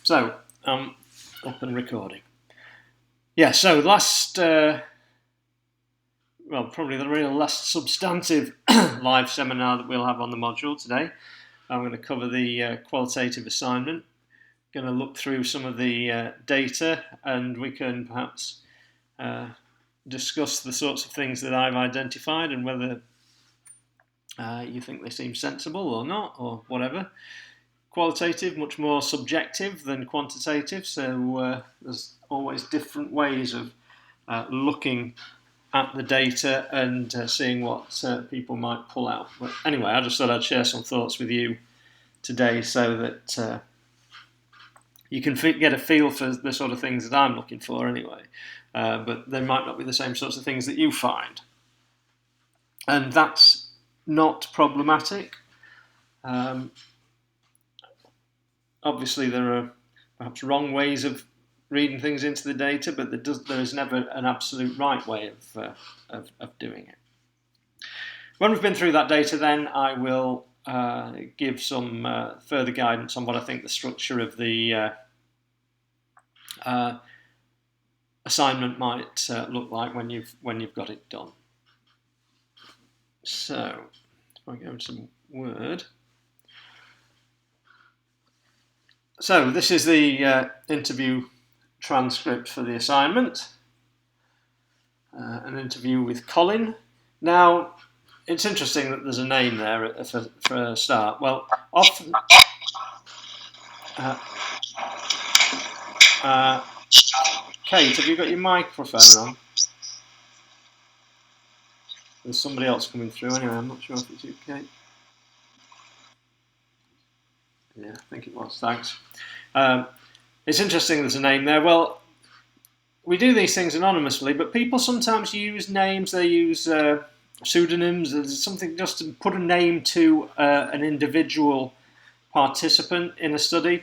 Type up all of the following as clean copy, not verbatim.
So, up and recording. Yeah, so probably the real last substantive live seminar that we'll have on the module today. I'm going to cover the qualitative assignment, going to look through some of the data, and we can perhaps discuss the sorts of things that I've identified and whether you think they seem sensible or not, or whatever. Qualitative, much more subjective than quantitative, so there's always different ways of looking at the data and seeing what people might pull out. But anyway, I just thought I'd share some thoughts with you today so that you can get a feel for the sort of things that I'm looking for anyway, but they might not be the same sorts of things that you find. And that's not problematic. Obviously, there are perhaps wrong ways of reading things into the data, but there is never an absolute right way of doing it. When we've been through that data, then I will give some further guidance on what I think the structure of the assignment might look like when you've got it done. So, if I go into Word. So this is the interview transcript for the assignment. An interview with Colin. Now, it's interesting that there's a name there for a start. Well, often... Kate, have you got your microphone on? There's somebody else coming through anyway, I'm not sure if it's you, Kate. Yeah, I think it was, thanks. It's interesting there's a name there. Well, we do these things anonymously, but people sometimes use names, they use pseudonyms, there's something just to put a name to an individual participant in a study,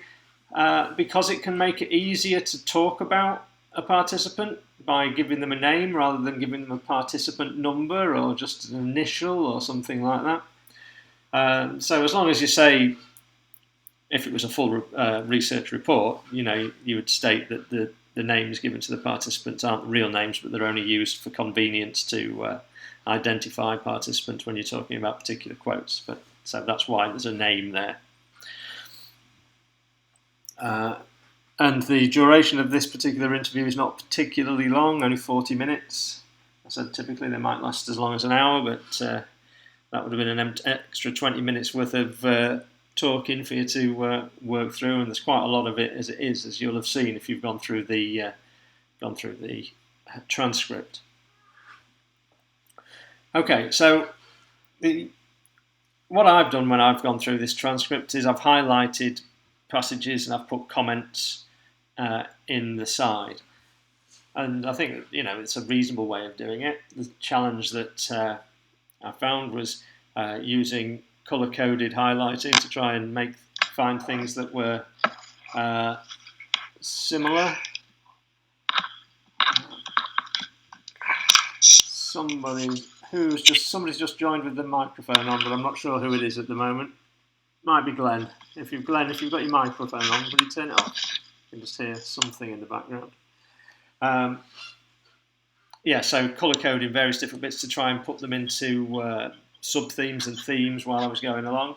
because it can make it easier to talk about a participant by giving them a name rather than giving them a participant number or just an initial or something like that. So as long as you say, if it was a full research report, you would state that the names given to the participants aren't real names, but they're only used for convenience to identify participants when you're talking about particular quotes. So that's why there's a name there. And the duration of this particular interview is not particularly long, only 40 minutes. I said typically they might last as long as an hour, but that would have been an extra 20 minutes worth of talking for you to work through, and there's quite a lot of it as it is, as you'll have seen if you've gone through the transcript. Okay, so what I've done when I've gone through this transcript is I've highlighted passages and I've put comments in the side, and I think it's a reasonable way of doing it. The challenge that I found was using colour-coded highlighting to try and find things that were similar. Somebody's just joined with the microphone on, but I'm not sure who it is at the moment. Might be Glenn. If you've got your microphone on, will you turn it off? You can just hear something in the background. So colour-coding various different bits to try and put them into sub-themes and themes while I was going along.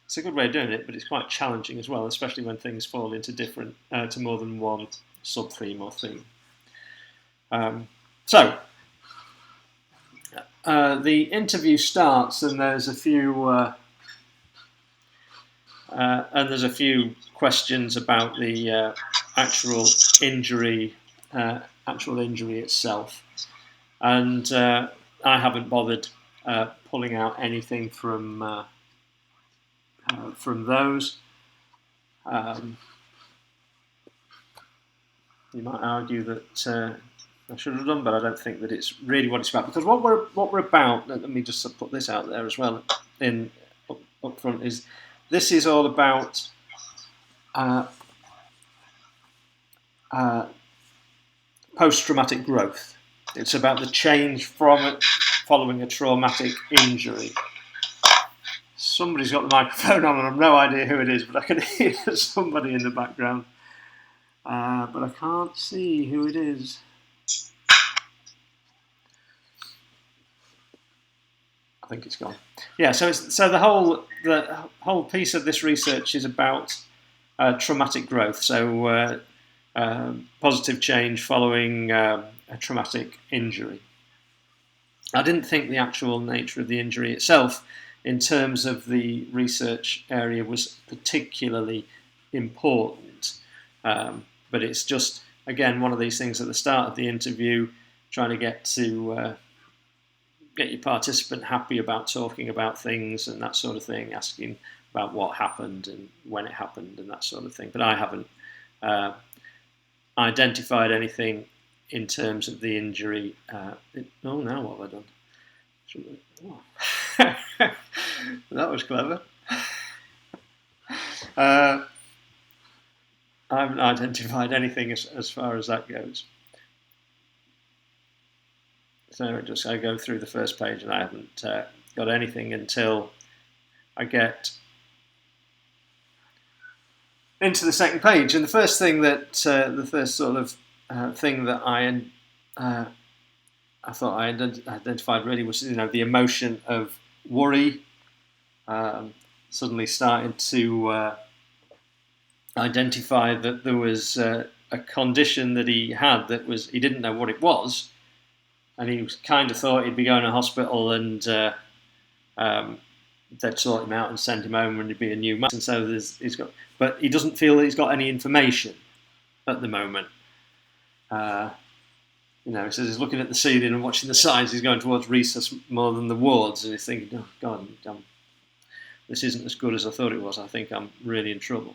It's a good way of doing it, but it's quite challenging as well, especially when things fall into to more than one sub-theme or theme. The interview starts, and there's a few questions about the actual injury itself, and I haven't bothered pulling out anything from those. You might argue that I should have done, but I don't think that it's really what it's about. Because what we're about, let me just put this out there as well up front, is this is all about post-traumatic growth. It's about the change following a traumatic injury. Somebody's got the microphone on, and I've no idea who it is, but I can hear somebody in the background. but I can't see who it is. I think it's gone. Yeah, so the whole piece of this research is about traumatic growth. So positive change following a traumatic injury. I didn't think the actual nature of the injury itself, in terms of the research area, was particularly important. But it's just, again, one of these things at the start of the interview, trying to get your participant happy about talking about things and that sort of thing, asking about what happened and when it happened and that sort of thing. But I haven't identified anything in terms of the injury. Now what have I done? Oh. That was clever. I haven't identified anything as far as that goes. So I go through the first page and I haven't got anything until I get into the second page. And the first thing that thing that I thought I identified really was, the emotion of worry. Suddenly started to identify that there was a condition that he had that he didn't know what it was, and he kind of thought he'd be going to hospital and they'd sort him out and send him home and he'd be a new man. And so but he doesn't feel that he's got any information at the moment. He says he's looking at the ceiling and watching the signs. He's going towards recess more than the wards, and he's thinking, "Oh God, this isn't as good as I thought it was. I think I'm really in trouble."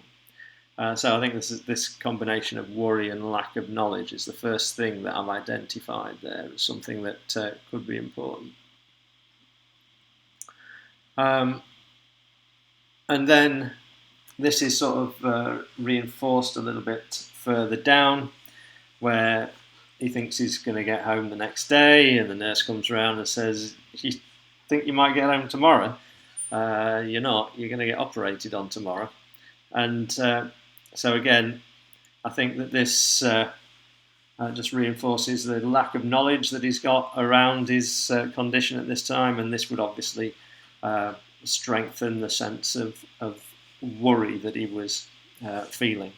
So I think this combination of worry and lack of knowledge is the first thing that I've identified there as something that could be important. And then this is sort of reinforced a little bit further down, where he thinks he's going to get home the next day, and the nurse comes around and says, "You think you might get home tomorrow? You're not. You're going to get operated on tomorrow." And so again, I think that this just reinforces the lack of knowledge that he's got around his condition at this time, and this would obviously strengthen the sense of worry that he was feeling.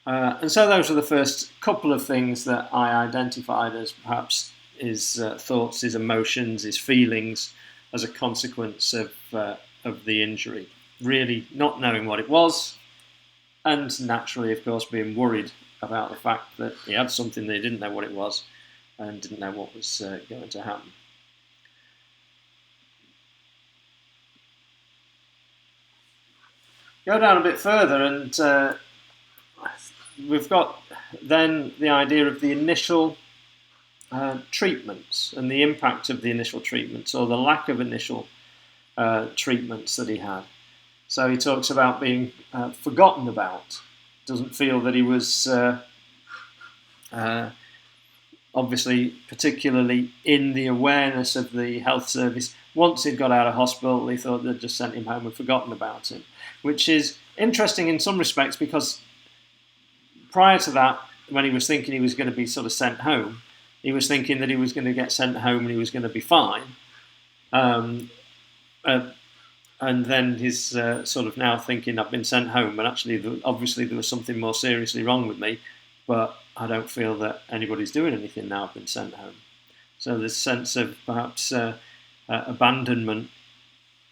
And so those are the first couple of things that I identified as perhaps his thoughts, his emotions, his feelings as a consequence of the injury. Really not knowing what it was, and naturally, of course, being worried about the fact that he had something that he didn't know what it was and didn't know what was going to happen. Go down a bit further, and we've got then the idea of the initial treatments and the impact of the initial treatments, or the lack of initial treatments that he had. So he talks about being forgotten about. Doesn't feel that he was obviously particularly in the awareness of the health service. Once he'd got out of hospital, he thought they'd just sent him home and forgotten about him, which is interesting in some respects, because prior to that, when he was thinking he was going to be sort of sent home, he was thinking that he was going to get sent home and he was going to be fine. And then he's sort of now thinking, I've been sent home, and actually, obviously, there was something more seriously wrong with me, but I don't feel that anybody's doing anything now I've been sent home. So this sense of perhaps abandonment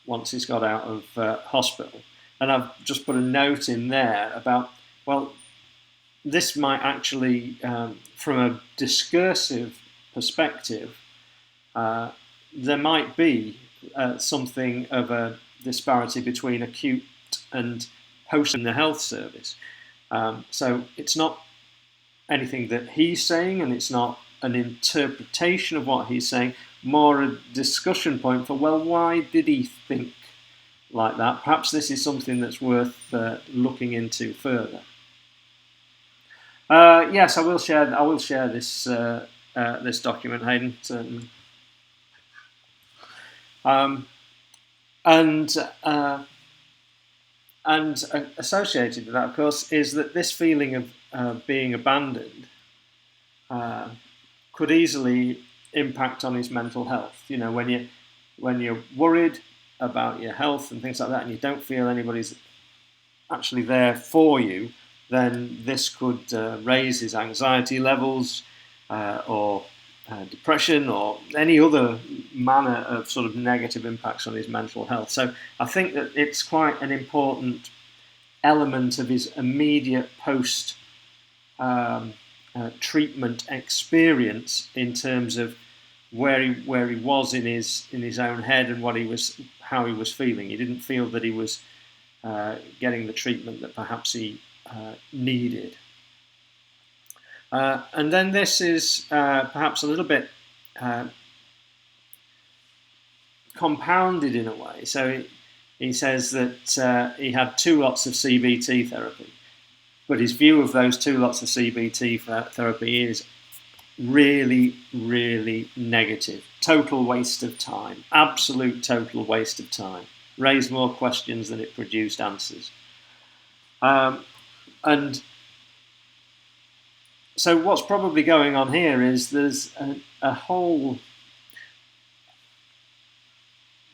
once he's got out of hospital. And I've just put a note in there about, well, this might actually, from a discursive perspective, there might be something of a disparity between acute and post in the health service. So it's not anything that he's saying, and it's not an interpretation of what he's saying, more a discussion point for, well, why did he think like that? Perhaps this is something that's worth looking into further. Yes, I will share this this document, Hayden, certainly. And And associated with that, of course, is that this feeling of being abandoned could easily impact on his mental health. You know, when you're worried about your health and things like that, and you don't feel anybody's actually there for you, then this could raise his anxiety levels or depression or any other manner of sort of negative impacts on his mental health. So I think that it's quite an important element of his immediate post treatment experience in terms of where he was in his own head and how he was feeling. He didn't feel that he was getting the treatment that perhaps he needed. And then this is perhaps a little bit compounded in a way. So he says that he had 2 lots of CBT therapy, but his view of those 2 lots of CBT therapy is really, really negative. Total waste of time. Absolute total waste of time. Raised more questions than it produced answers. And so what's probably going on here is there's a whole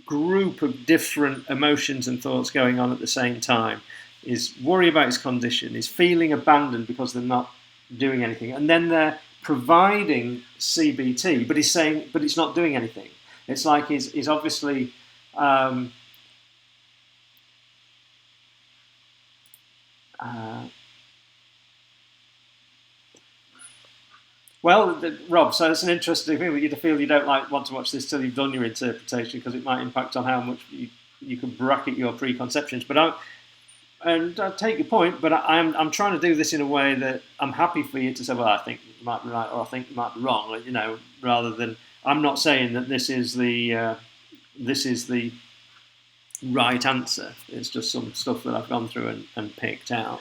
group of different emotions and thoughts going on at the same time. Is worry about his condition, is feeling abandoned because they're not doing anything, and then they're providing CBT, but he's saying, but it's not doing anything. It's like he's obviously well, Rob, so it's an interesting thing that you feel you don't want to watch this till you've done your interpretation because it might impact on how much you can bracket your preconceptions. But I take your point, but I'm trying to do this in a way that I'm happy for you to say, well, I think you might be right or I think you might be wrong. You know, rather than I'm not saying that this is the right answer. It's just some stuff that I've gone through and picked out.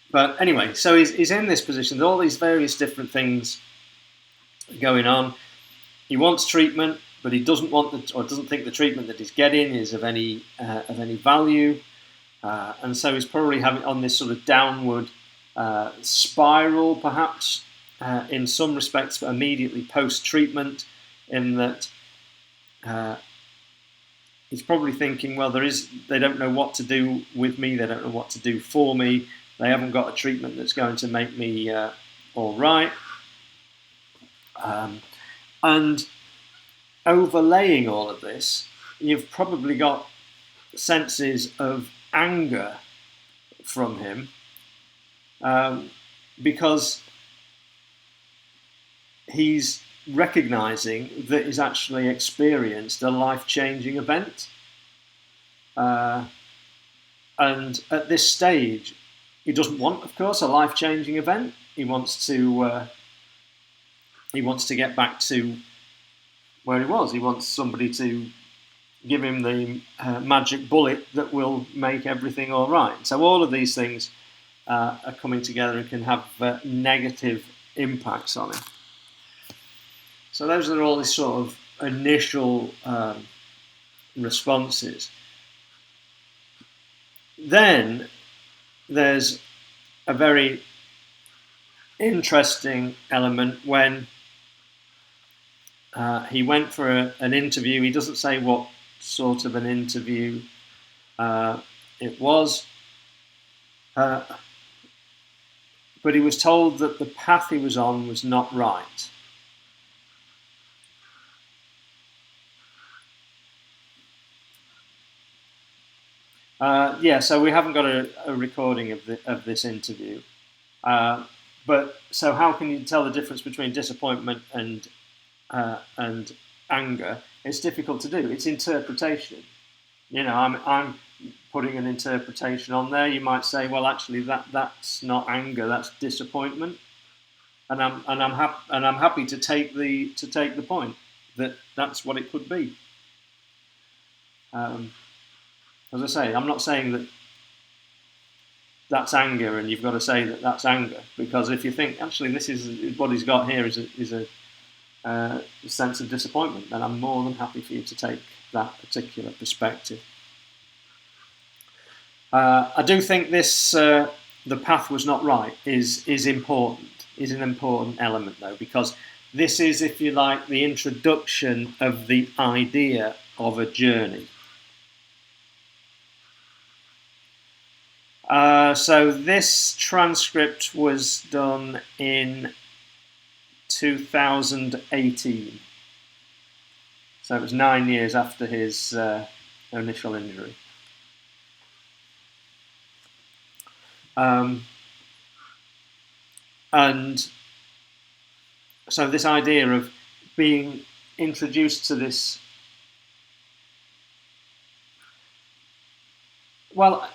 But anyway, so he's in this position. There's all these various different things going on. He wants treatment, but he doesn't think the treatment that he's getting is of any value, and so he's probably having on this sort of downward spiral, perhaps in some respects, but immediately post-treatment, in that he's probably thinking, well, they don't know what to do with me, they don't know what to do for me. They haven't got a treatment that's going to make me all right. And overlaying all of this, you've probably got senses of anger from him because he's recognizing that he's actually experienced a life-changing event. And at this stage, he doesn't want, of course, a life-changing event. He wants to get back to where he was. He wants somebody to give him the magic bullet that will make everything all right. So all of these things are coming together and can have negative impacts on him. So those are all these sort of initial responses. Then there's a very interesting element when he went for an interview. He doesn't say what sort of an interview it was, but he was told that the path he was on was not right. So we haven't got a recording of this interview. But so how can you tell the difference between disappointment and anger? It's difficult to do. It's interpretation. You know, I'm putting an interpretation on there. You might say, well, actually, that's not anger. That's disappointment. And I'm happy to take the point that that's what it could be. As I say, I'm not saying that that's anger, and you've got to say that that's anger, because if you think actually this is what he's got here is sense of disappointment, then I'm more than happy for you to take that particular perspective. I do think this, the path was not right, is important, is an important element though, because this is, if you like, the introduction of the idea of a journey. So this transcript was done in 2018. So it was 9 years after his initial injury. And so this idea of being introduced to this, well,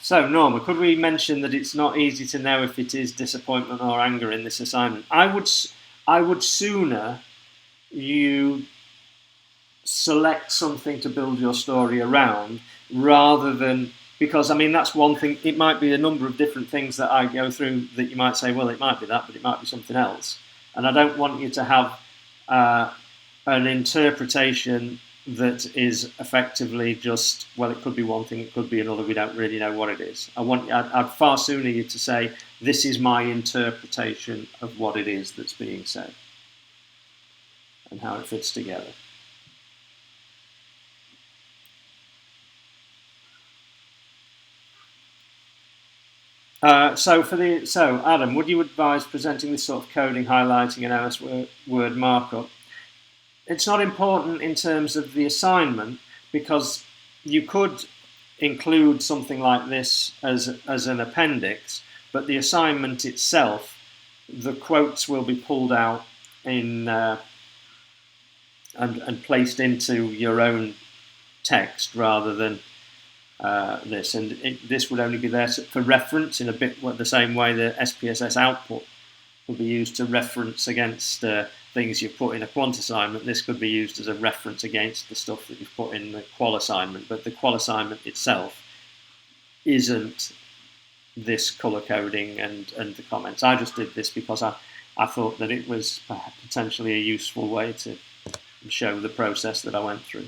so Norma, could we mention that it's not easy to know if it is disappointment or anger in this assignment? I would sooner you select something to build your story around rather than, because I mean that's one thing, it might be a number of different things that I go through that you might say, well, it might be that, but it might be something else. And I don't want you to have an interpretation that is effectively just, well, it could be one thing, it could be another, we don't really know what it is. I'd far sooner you to say, this is my interpretation of what it is that's being said and how it fits together. So Adam, would you advise presenting this sort of coding, highlighting, and MS Word markup? It's not important in terms of the assignment, because you could include something like this as an appendix, but the assignment itself, the quotes will be pulled out in and placed into your own text rather than this, and this would only be there for reference in a bit the same way the SPSS output will be used to reference against things you've put in a quant assignment. This could be used as a reference against the stuff that you've put in the qual assignment, but the qual assignment itself isn't this colour coding and the comments. I just did this because I thought that it was potentially a useful way to show the process that I went through.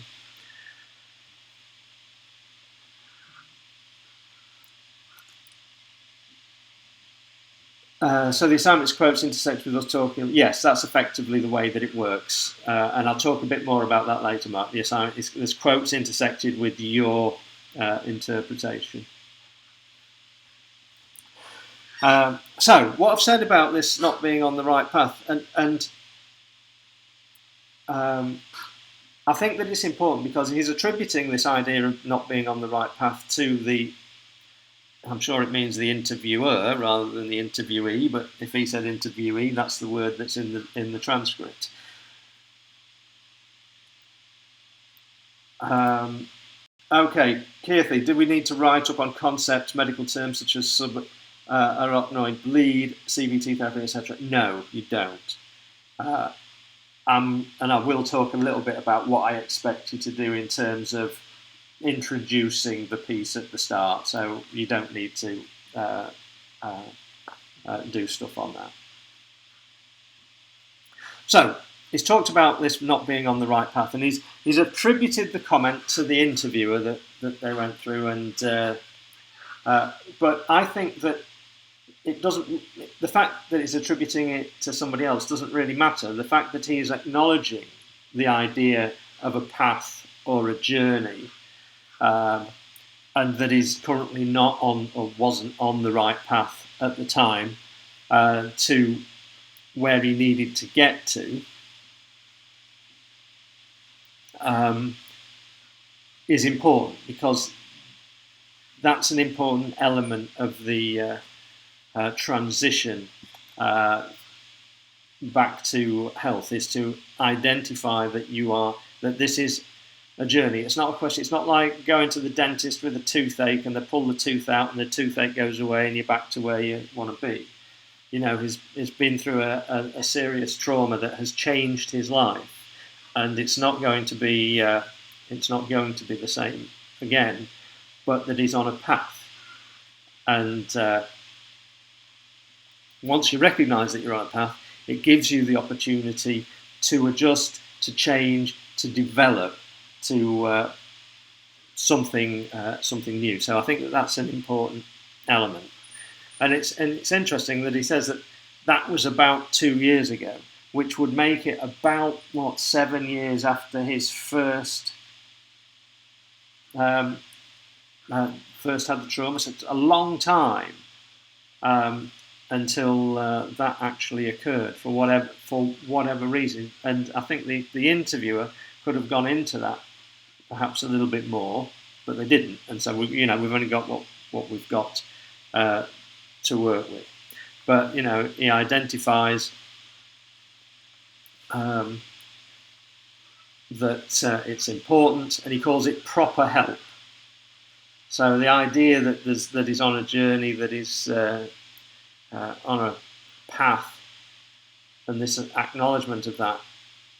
So the assignment's quotes intersect with us talking. Yes, that's effectively the way that it works, and I'll talk a bit more about that later, Mark. The assignment is there's quotes intersected with your interpretation. So what I've said about this not being on the right path, and I think that it's important because he's attributing this idea of not being on the right path to the, I'm sure it means the interviewer rather than the interviewee, but if he said interviewee, that's the word that's in the transcript. Okay, Kearthy, do we need to write up on concepts, medical terms such as subarachnoid bleed, CVT therapy, etc.? No, you don't. And I will talk a little bit about what I expect you to do in terms of introducing the piece at the start, so you don't need to do stuff on that. So he's talked about this not being on the right path, and he's attributed the comment to the interviewer that they went through, and but I think that it doesn't. The fact that he's attributing it to somebody else doesn't really matter. The fact that he is acknowledging the idea of a path or a journey, and that he's currently not on or wasn't on the right path at the time to where he needed to get to, is important, because that's an important element of the transition back to health, is to identify that this is a journey. It's not a question. It's not like going to the dentist with a toothache and they pull the tooth out and the toothache goes away and you're back to where you want to be. You know, he's been through a serious trauma that has changed his life, and it's not going to be the same again. But that he's on a path, and once you recognise that you're on a path, it gives you the opportunity to adjust, to change, to develop to something new. So I think that that's an important element. And it's interesting that he says that was about 2 years ago, which would make it about 7 years after his first had the trauma. So it's a long time until that actually occurred for whatever reason. And I think the interviewer could have gone into that perhaps a little bit more, but they didn't. And so we've only got what we've got to work with. But he identifies that it's important, and he calls it proper help. So the idea that he's on a journey, that he's on a path, and this acknowledgement of that,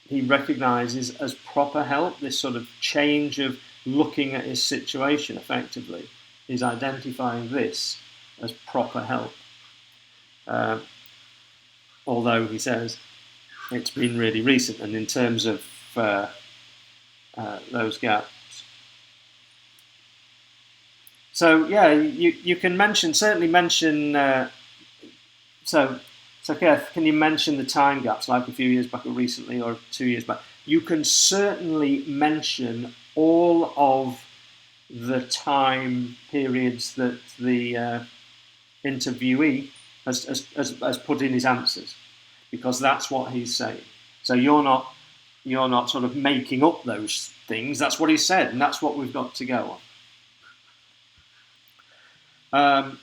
he recognises as proper help, this sort of change of looking at his situation effectively. He's identifying this as proper help. Although he says it's been really recent, and in terms of those gaps. So yeah, you can certainly mention. So Keith, can you mention the time gaps, like a few years back or recently, or 2 years back? You can certainly mention all of the time periods that the interviewee has put in his answers, because that's what he's saying. So you're not sort of making up those things. That's what he said, and that's what we've got to go on.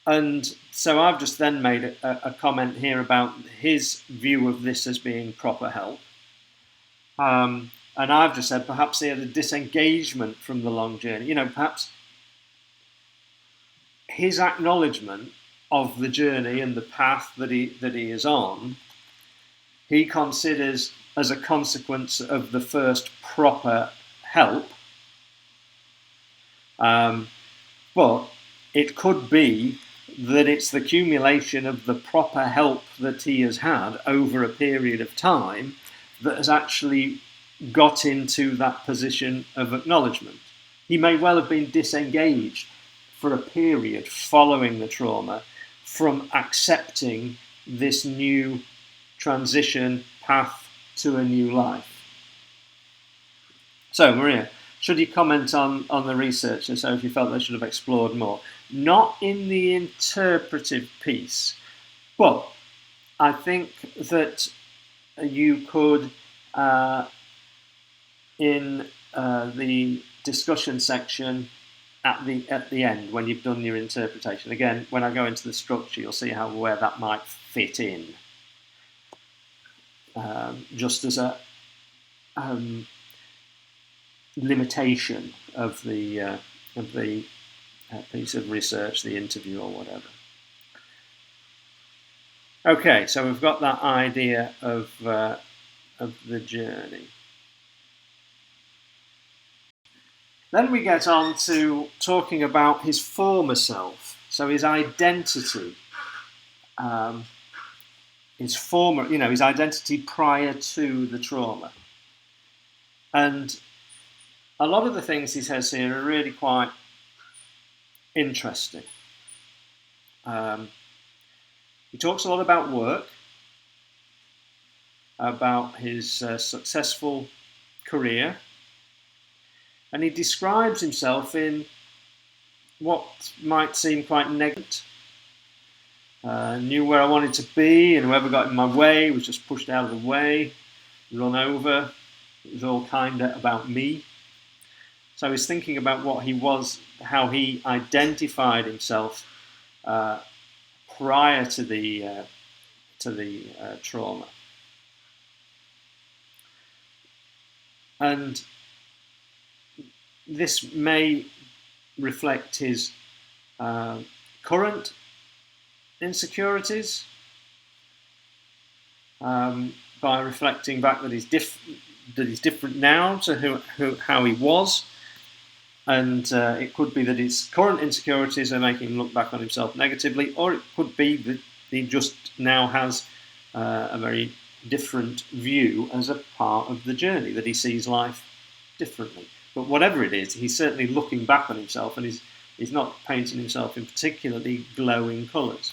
And so I've just then made a comment here about his view of this as being proper help. And I've just said perhaps he had a disengagement from the long journey. Perhaps his acknowledgement of the journey and the path that he is on, he considers as a consequence of the first proper help. But it could be that it's the accumulation of the proper help that he has had over a period of time that has actually got into that position of acknowledgement. He may well have been disengaged for a period following the trauma from accepting this new transition path to a new life. So, Maria, should you comment on the research, and so if you felt they should have explored more? Not in the interpretive piece, but I think that you could, in the discussion section at the end, when you've done your interpretation. Again, when I go into the structure, you'll see where that might fit in, just as a limitation of the piece of research, the interview or whatever. Okay, so we've got that idea of the journey. Then we get on to talking about his former self, so his identity, his identity prior to the trauma. And a lot of the things he says here are really quite interesting. He talks a lot about work, about his successful career, and he describes himself in what might seem quite negative. Knew where I wanted to be, and whoever got in my way was just pushed out of the way, run over. It was all kind of about me. So he's thinking about what he was, how he identified himself prior to the trauma, and this may reflect his current insecurities, by reflecting back that he's different now to how he was. And it could be that his current insecurities are making him look back on himself negatively, or it could be that he just now has a very different view as a part of the journey, that he sees life differently. But whatever it is, he's certainly looking back on himself, and he's not painting himself in particularly glowing colours.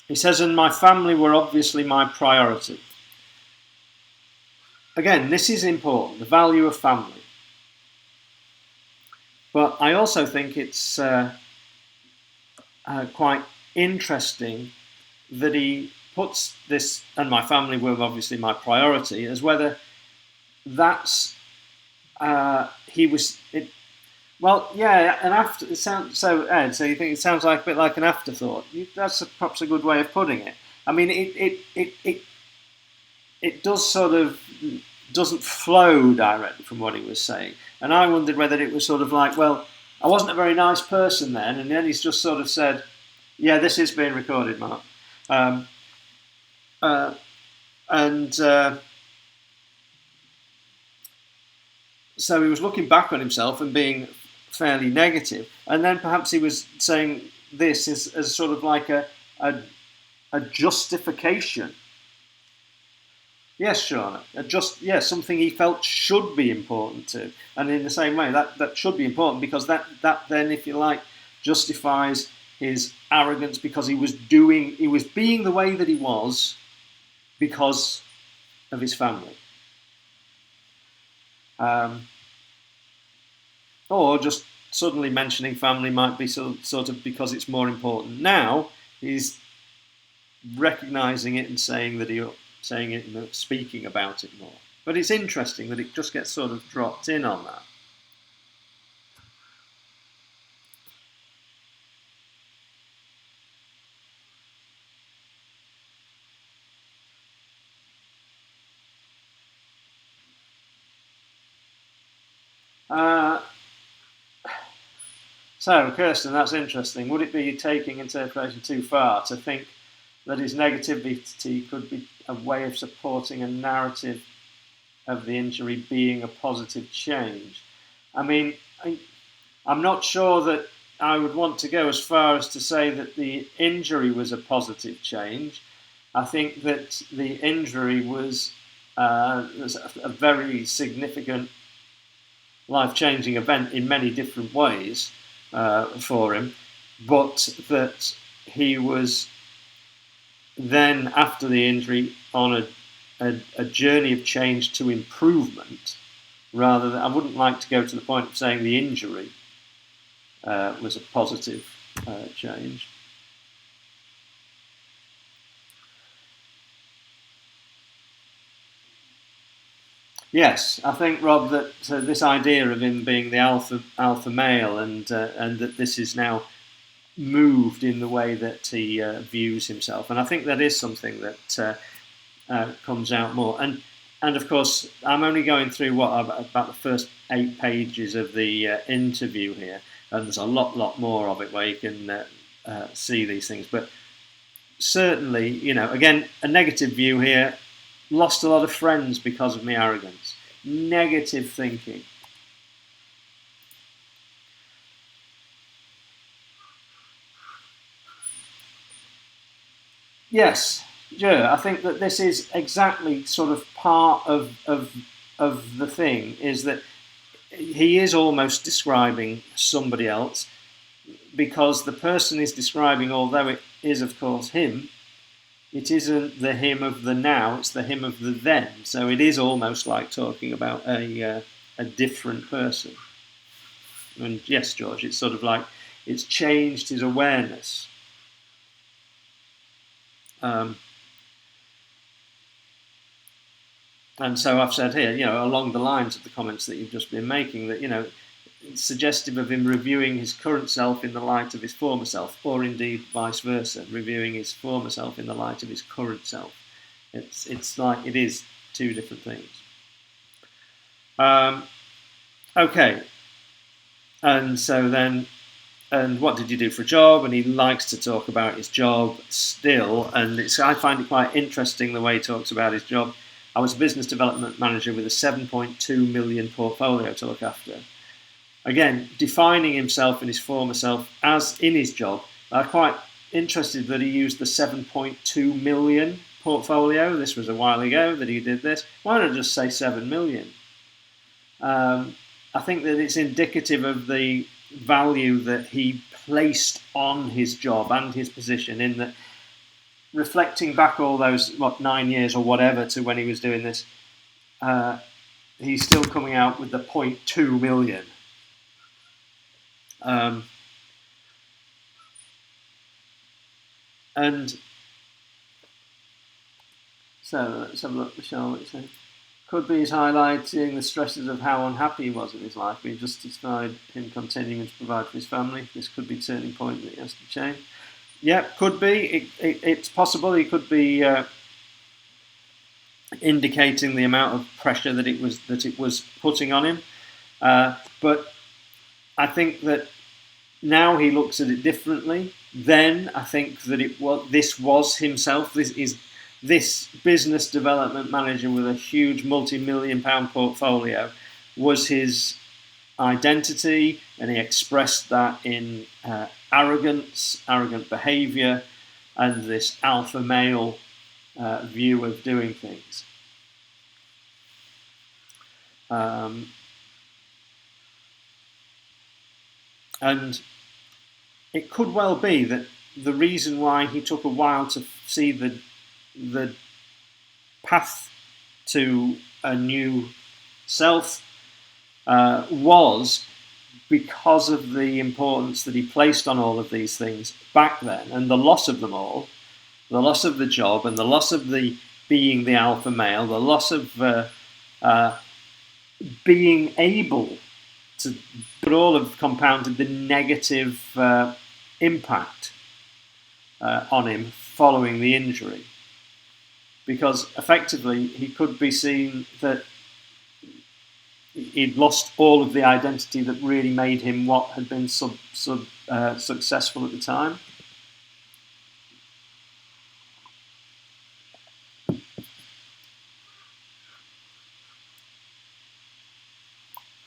He says, and my family were obviously my priority. Again, this is important, the value of family. But I also think it's quite interesting that he puts this, and my family were obviously my priority, as whether that's he was. Well, yeah, and after it sounds so, Ed. So you think it sounds like a bit like an afterthought? That's perhaps a good way of putting it. I mean, it does sort of doesn't flow directly from what he was saying, and I wondered whether it was sort of like, well, I wasn't a very nice person then, and then he's just sort of said, yeah, this is being recorded, Mark, so he was looking back on himself and being fairly negative, and then perhaps he was saying this as sort of like a justification. Yes, Shauna, something he felt should be important to, and in the same way that should be important because that then, if you like, justifies his arrogance because he was being the way that he was because of his family. Or just suddenly mentioning family might be sort of because it's more important. Now he's recognising it and saying it and speaking about it more. But it's interesting that it just gets sort of dropped in on that. So, Kirsten, that's interesting. Would it be taking interpretation too far to think that his negativity could be a way of supporting a narrative of the injury being a positive change? I mean, I'm not sure that I would want to go as far as to say that the injury was a positive change. I think that the injury was a very significant life-changing event in many different ways for him, but that he was then, after the injury, on a journey of change to improvement, rather than, I wouldn't like to go to the point of saying the injury was a positive change. Yes, I think, Rob, that this idea of him being the alpha male and that this is now moved in the way that he views himself, and I think that is something that comes out more. And of course, I'm only going through about the first 8 pages of the interview here, and there's a lot more of it where you can see these things. But certainly, again, a negative view here. Lost a lot of friends because of my arrogance. Negative thinking. Yes, I think that this is exactly sort of part of the thing, is that he is almost describing somebody else, because the person he's describing, although it is of course him, it isn't the him of the now, it's the him of the then. So it is almost like talking about a different person. And yes, George, it's sort of like it's changed his awareness. And so I've said here, along the lines of the comments that you've just been making, that, it's suggestive of him reviewing his current self in the light of his former self, or indeed vice versa, reviewing his former self in the light of his current self. It's like it is 2 different things. Okay, and so then, and what did you do for a job? And he likes to talk about his job still, and I find it quite interesting the way he talks about his job. I was a business development manager with a 7.2 million portfolio to look after. Again, defining himself and his former self as in his job. I quite interested that he used the 7.2 million portfolio. This was a while ago that he did this. Why not just say 7 million? I think that it's indicative of the value that he placed on his job and his position, in that, reflecting back all those 9 years or whatever to when he was doing this, he's still coming out with the 0.2 million. And so let's have a look, Michelle. Could be highlighting the stresses of how unhappy he was in his life, being justified him continuing to provide for his family. This could be a turning point that he has to change. Yeah, could be. It's possible. He could be indicating the amount of pressure that it was putting on him. But I think that now he looks at it differently. Then I think that this was himself. This business development manager with a huge multi-million-pound portfolio was his identity, and he expressed that in arrogant behaviour, and this alpha male view of doing things. And it could well be that the reason why he took a while to see the path to a new self was because of the importance that he placed on all of these things back then, and the loss of them all, the loss of the job, and the loss of being the alpha male, the loss of being able to, but all have compounded the negative impact on him following the injury. Because effectively he could be seen that he'd lost all of the identity that really made him what had been successful at the time.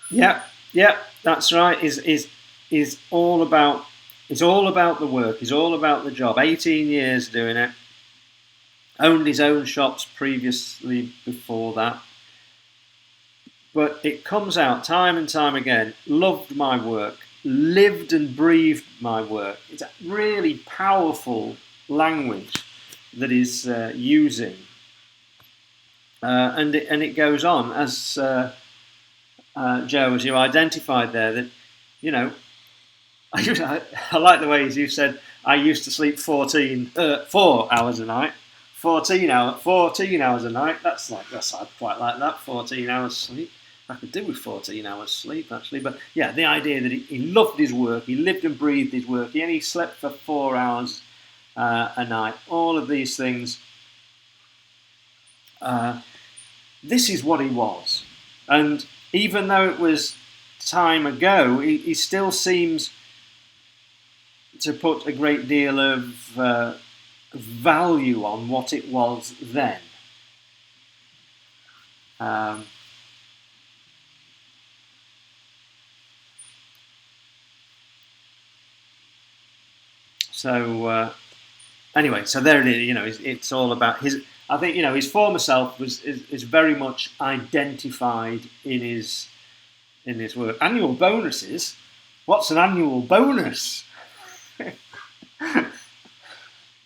Yeah, that's right. Is all about. It's all about the work. It's all about the job. 18 years doing it. Owned his own shops previously before that. But it comes out time and time again. Loved my work. Lived and breathed my work. It's a really powerful language that he's using. And it goes on, as Joe, as you identified there, that, you know, I like the ways you said, I used to sleep 4 hours a night. 14 hours a night. I'd quite like that. 14 hours sleep. I could do with 14 hours sleep, actually. But yeah, the idea that he loved his work, he lived and breathed his work, he only slept for 4 hours a night. All of these things. This is what he was. And even though it was time ago, he still seems to put a great deal of value on what it was then. Anyway, so there it is. You know, it's all about his. I think, you know, his former self is very much identified in his work. Annual bonuses. What's an annual bonus?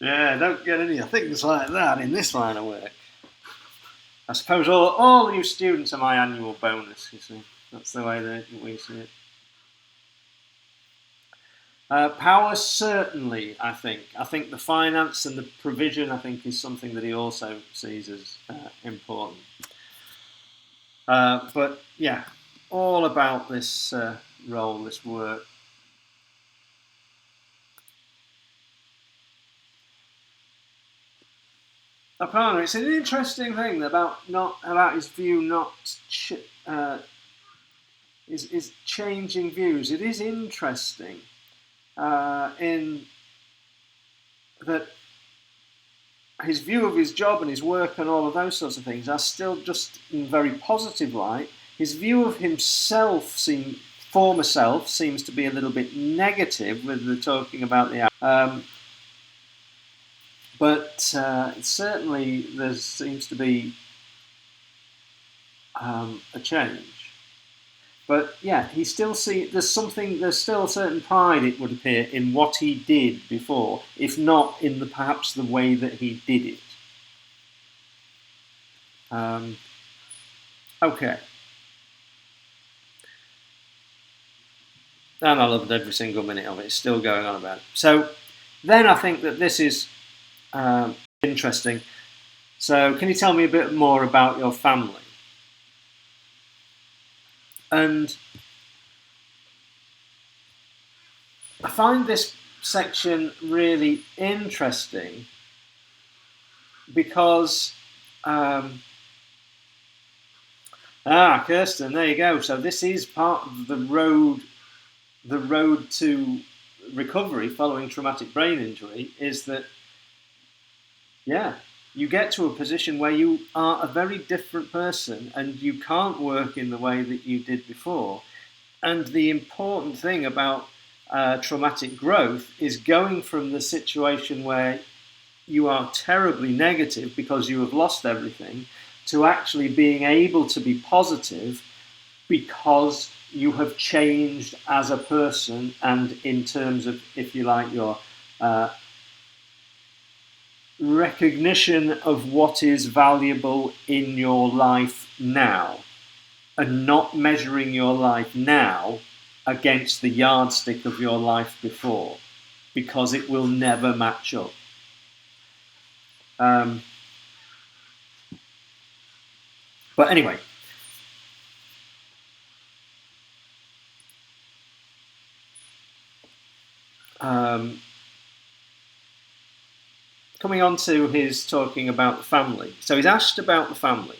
Yeah, don't get any things like that in this line of work. I suppose all you students are my annual bonus, you see. That's the way that we see it. Power, certainly, I think. I think the finance and the provision, I think, is something that he also sees as important. But, yeah, all about this role, this work. Apparently, it's an interesting thing about his view, is changing views. It is interesting in that his view of his job and his work and all of those sorts of things are still just in very positive light. His view of himself, former self, seems to be a little bit negative with the talking about the. But certainly there seems to be a change. But yeah, he still there's still a certain pride, it would appear, in what he did before, if not in perhaps the way that he did it. Okay. And I loved every single minute of it. It's still going on about it. So then I think that this is interesting. So can you tell me a bit more about your family? And I find this section really interesting because Kirsten, there you go. So this is part of the road to recovery following traumatic brain injury, is that you get to a position where you are a very different person and you can't work in the way that you did before. And the important thing about traumatic growth is going from the situation where you are terribly negative because you have lost everything to actually being able to be positive because you have changed as a person, and in terms of, if you like, your recognition of what is valuable in your life now, and not measuring your life now against the yardstick of your life before, because it will never match up. But anyway, coming on to his talking about the family. So he's asked about the family.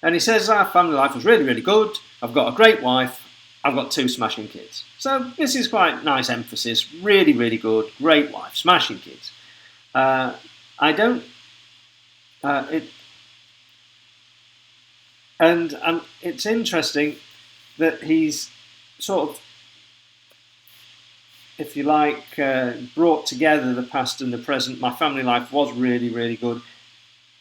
And he says, our family life was really, really good. I've got a great wife. I've got 2 smashing kids. So this is quite nice emphasis. Really, really good. Great wife. Smashing kids. It's interesting that he's sort of, if you like, brought together the past and the present. My family life was really, really good.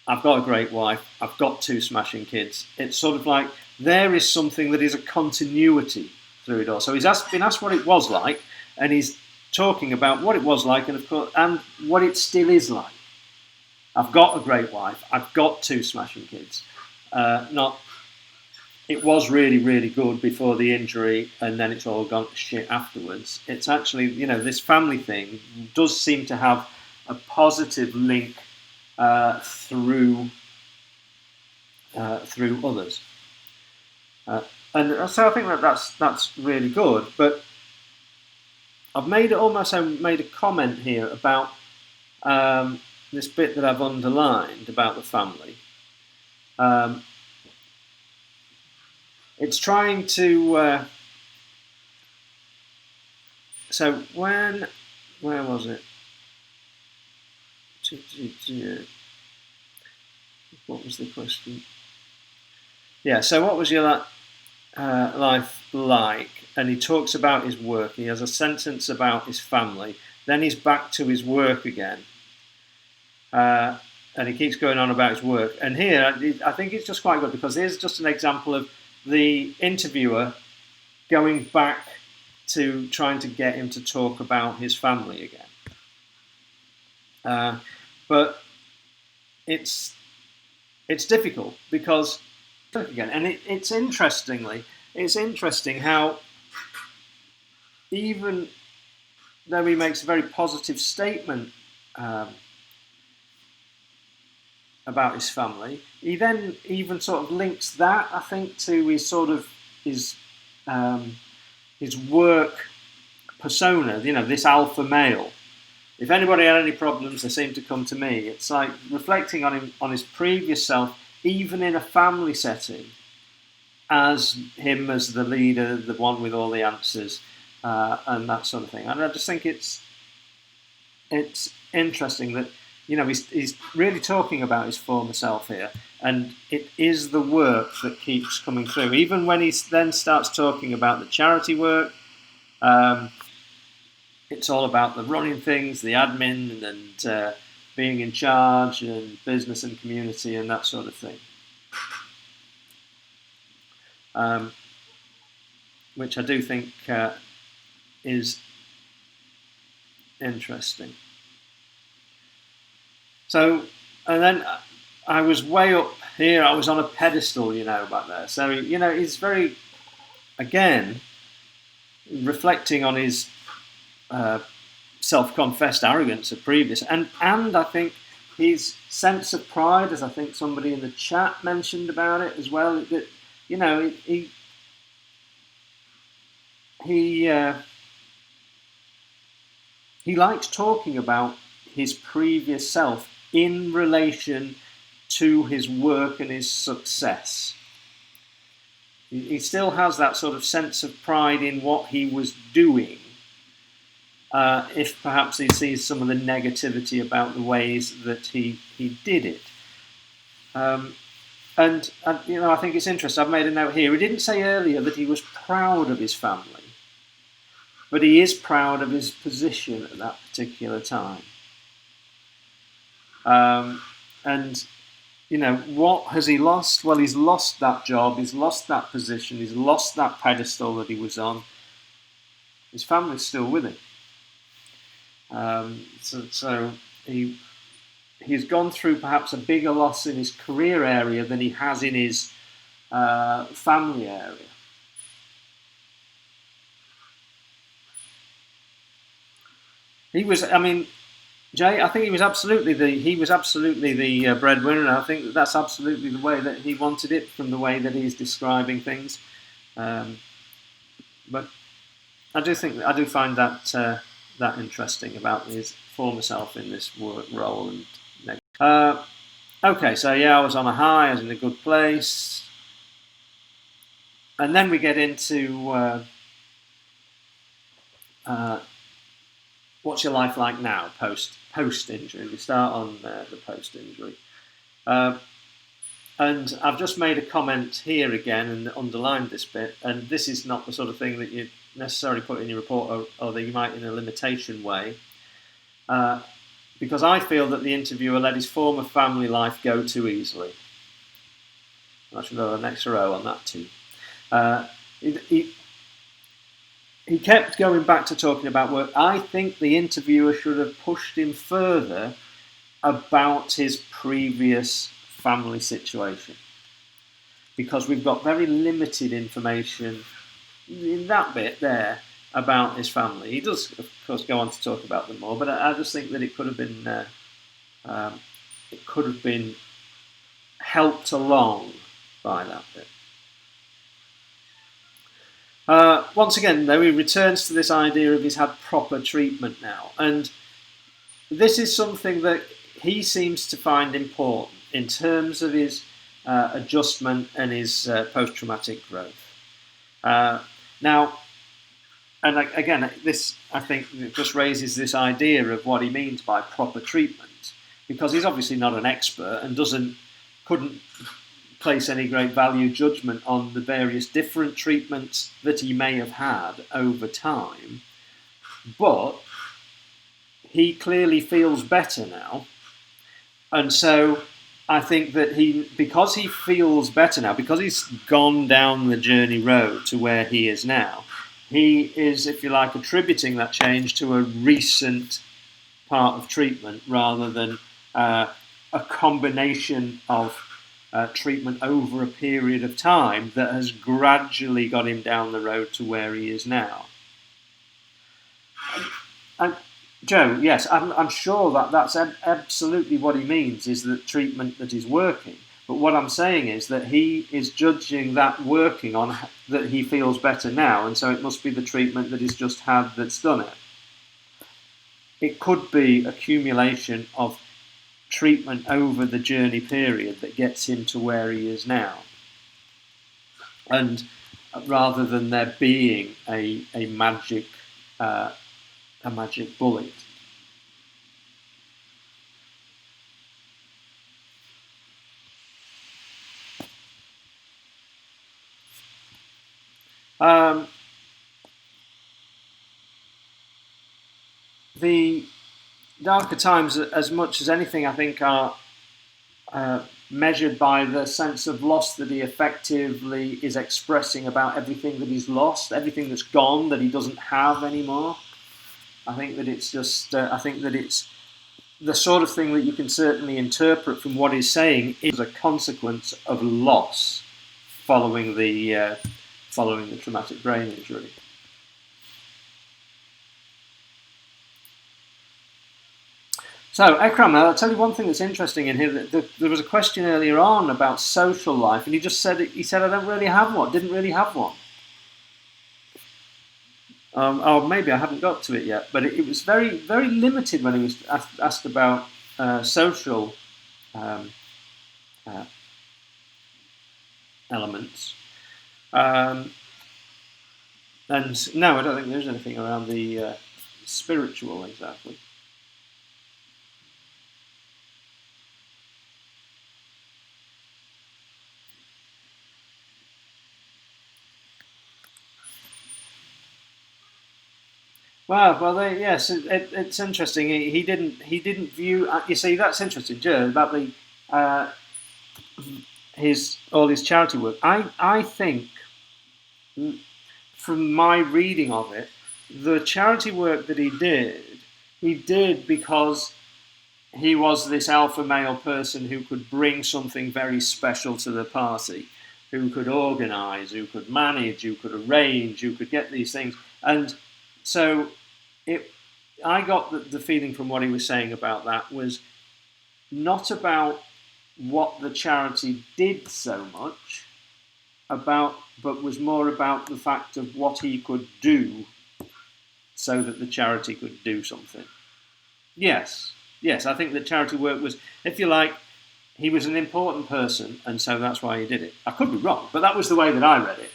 I've got a great wife. I've got 2 smashing kids. It's sort of like there is something that is a continuity through it all. So he's been asked what it was like, and he's talking about what it was like, and of course, and what it still is like. I've got a great wife. I've got 2 smashing kids. It was really, really good before the injury, and then it's all gone to shit afterwards. It's actually, this family thing does seem to have a positive link through others, and so I think that's really good. But I've almost made a comment here about this bit that I've underlined about the family. It's trying to. So where was it? What was the question? Yeah. So what was your life like? And he talks about his work. He has a sentence about his family. Then he's back to his work again. And he keeps going on about his work. And here, I think it's just quite good because here's just an example of the interviewer going back to trying to get him to talk about his family again. But it's difficult because again, and it's interesting how even though he makes a very positive statement about his family, he then even sort of links that, I think, to his work persona. This alpha male. If anybody had any problems, they seem to come to me. It's like reflecting on his previous self, even in a family setting, as him as the leader, the one with all the answers, and that sort of thing. And I just think it's interesting that he's really talking about his former self here, and it is the work that keeps coming through. Even when he then starts talking about the charity work, it's all about the running things, the admin, and being in charge and business and community and that sort of thing. Which I do think is interesting. So, and then I was way up here, I was on a pedestal, back there. So, he's very, again, reflecting on his self-confessed arrogance of previous, and I think his sense of pride, as I think somebody in the chat mentioned about it as well, that, he likes talking about his previous self in relation to his work and his success. He still has that sort of sense of pride in what he was doing, if perhaps he sees some of the negativity about the ways that he did it. And I think it's interesting. I've made a note here. He didn't say earlier that he was proud of his family, but he is proud of his position at that particular time. And what has he lost? Well, he's lost that job, he's lost that position, he's lost that pedestal that he was on. His family's still with him. So he's gone through perhaps a bigger loss in his career area than he has in his family area. He was, Jay, I think he was absolutely the breadwinner, and I think that's absolutely the way that he wanted it, from the way that he's describing things. But I do find that interesting about his former self in this work role. And okay, so I was on a high, I was in a good place, and then we get into what's your life like now, post injury? We start on the post injury, and I've just made a comment here again and underlined this bit. And this is not the sort of thing that you necessarily put in your report, or that you might in a limitation way, because I feel that the interviewer let his former family life go too easily. I should have an extra row on that too. He kept going back to talking about work. I think the interviewer should have pushed him further about his previous family situation, because we've got very limited information in that bit there about his family. He does, of course, go on to talk about them more, but I just think that it could have been helped along by that bit. Once again, though, he returns to this idea of he's had proper treatment now. And this is something that he seems to find important in terms of his adjustment and his post-traumatic growth. Now, and again, this, I think, just raises this idea of what he means by proper treatment, because he's obviously not an expert and couldn't place any great value judgment on the various different treatments that he may have had over time, but he clearly feels better now. And so I think that because he feels better now, because he's gone down the journey road to where he is now, he is, if you like, attributing that change to a recent part of treatment rather than a combination of treatment over a period of time that has gradually got him down the road to where he is now. And Joe, yes, I'm sure that that's absolutely what he means, is that treatment that is working. But what I'm saying is that he is judging that working on that he feels better now, and so it must be the treatment that he's just had that's done it. It could be accumulation of treatment over the journey period that gets him to where he is now, and rather than there being a magic bullet. darker times, as much as anything, I think, are measured by the sense of loss that he effectively is expressing about everything that he's lost, everything that's gone, that he doesn't have anymore. I think that it's just, I think that it's the sort of thing that you can certainly interpret from what he's saying is a consequence of loss following the traumatic brain injury. So, Ekram, I'll tell you one thing that's interesting in here. There was a question earlier on about social life, and he just said, I don't really have one, didn't really have one. Or maybe I haven't got to it yet, but it was very, very limited when he was asked about social elements. And no, I don't think there's anything around the spiritual exactly. Well, yes, it's interesting. He didn't view. You see, that's interesting, Joe, about the all his charity work. I think, from my reading of it, the charity work that he did because he was this alpha male person who could bring something very special to the party, who could organise, who could manage, who could arrange, who could get these things, and so. I got the feeling from what he was saying about that was not about what the charity did so much, but was more about the fact of what he could do so that the charity could do something. Yes, I think that charity work was, if you like, he was an important person, and so that's why he did it. I could be wrong, but that was the way that I read it.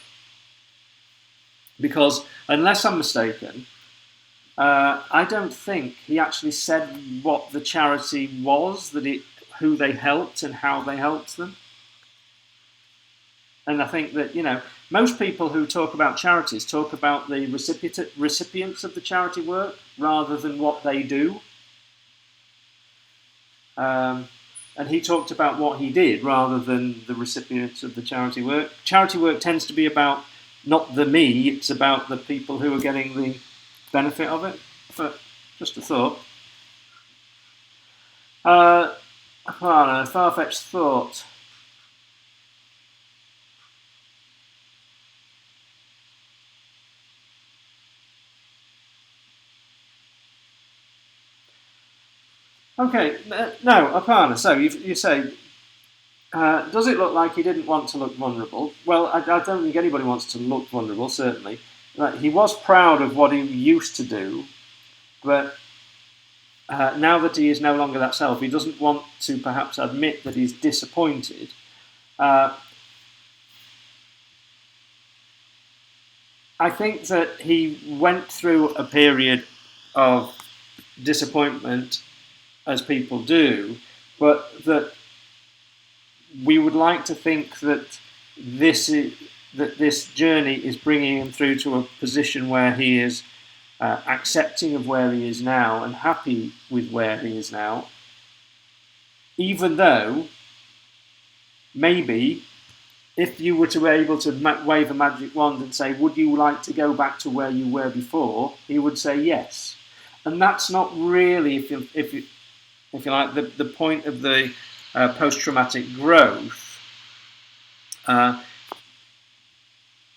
Because, unless I'm mistaken, I don't think he actually said what the charity was, who they helped and how they helped them. And I think that, most people who talk about charities talk about the recipients of the charity work rather than what they do. And he talked about what he did rather than the recipients of the charity work. Charity work tends to be about not the me, it's about the people who are getting the benefit of it, but just a thought. Far-fetched thought. Okay, no, Aparna, so you say, does it look like he didn't want to look vulnerable? Well, I don't think anybody wants to look vulnerable, certainly. He was proud of what he used to do, but now that he is no longer that self, he doesn't want to perhaps admit that he's disappointed. I think that he went through a period of disappointment, as people do, but that we would like to think that this journey is bringing him through to a position where he is accepting of where he is now and happy with where he is now, even though maybe if you were to be able to wave a magic wand and say, would you like to go back to where you were before, he would say yes. And that's not really, if you like, the point of the post-traumatic growth.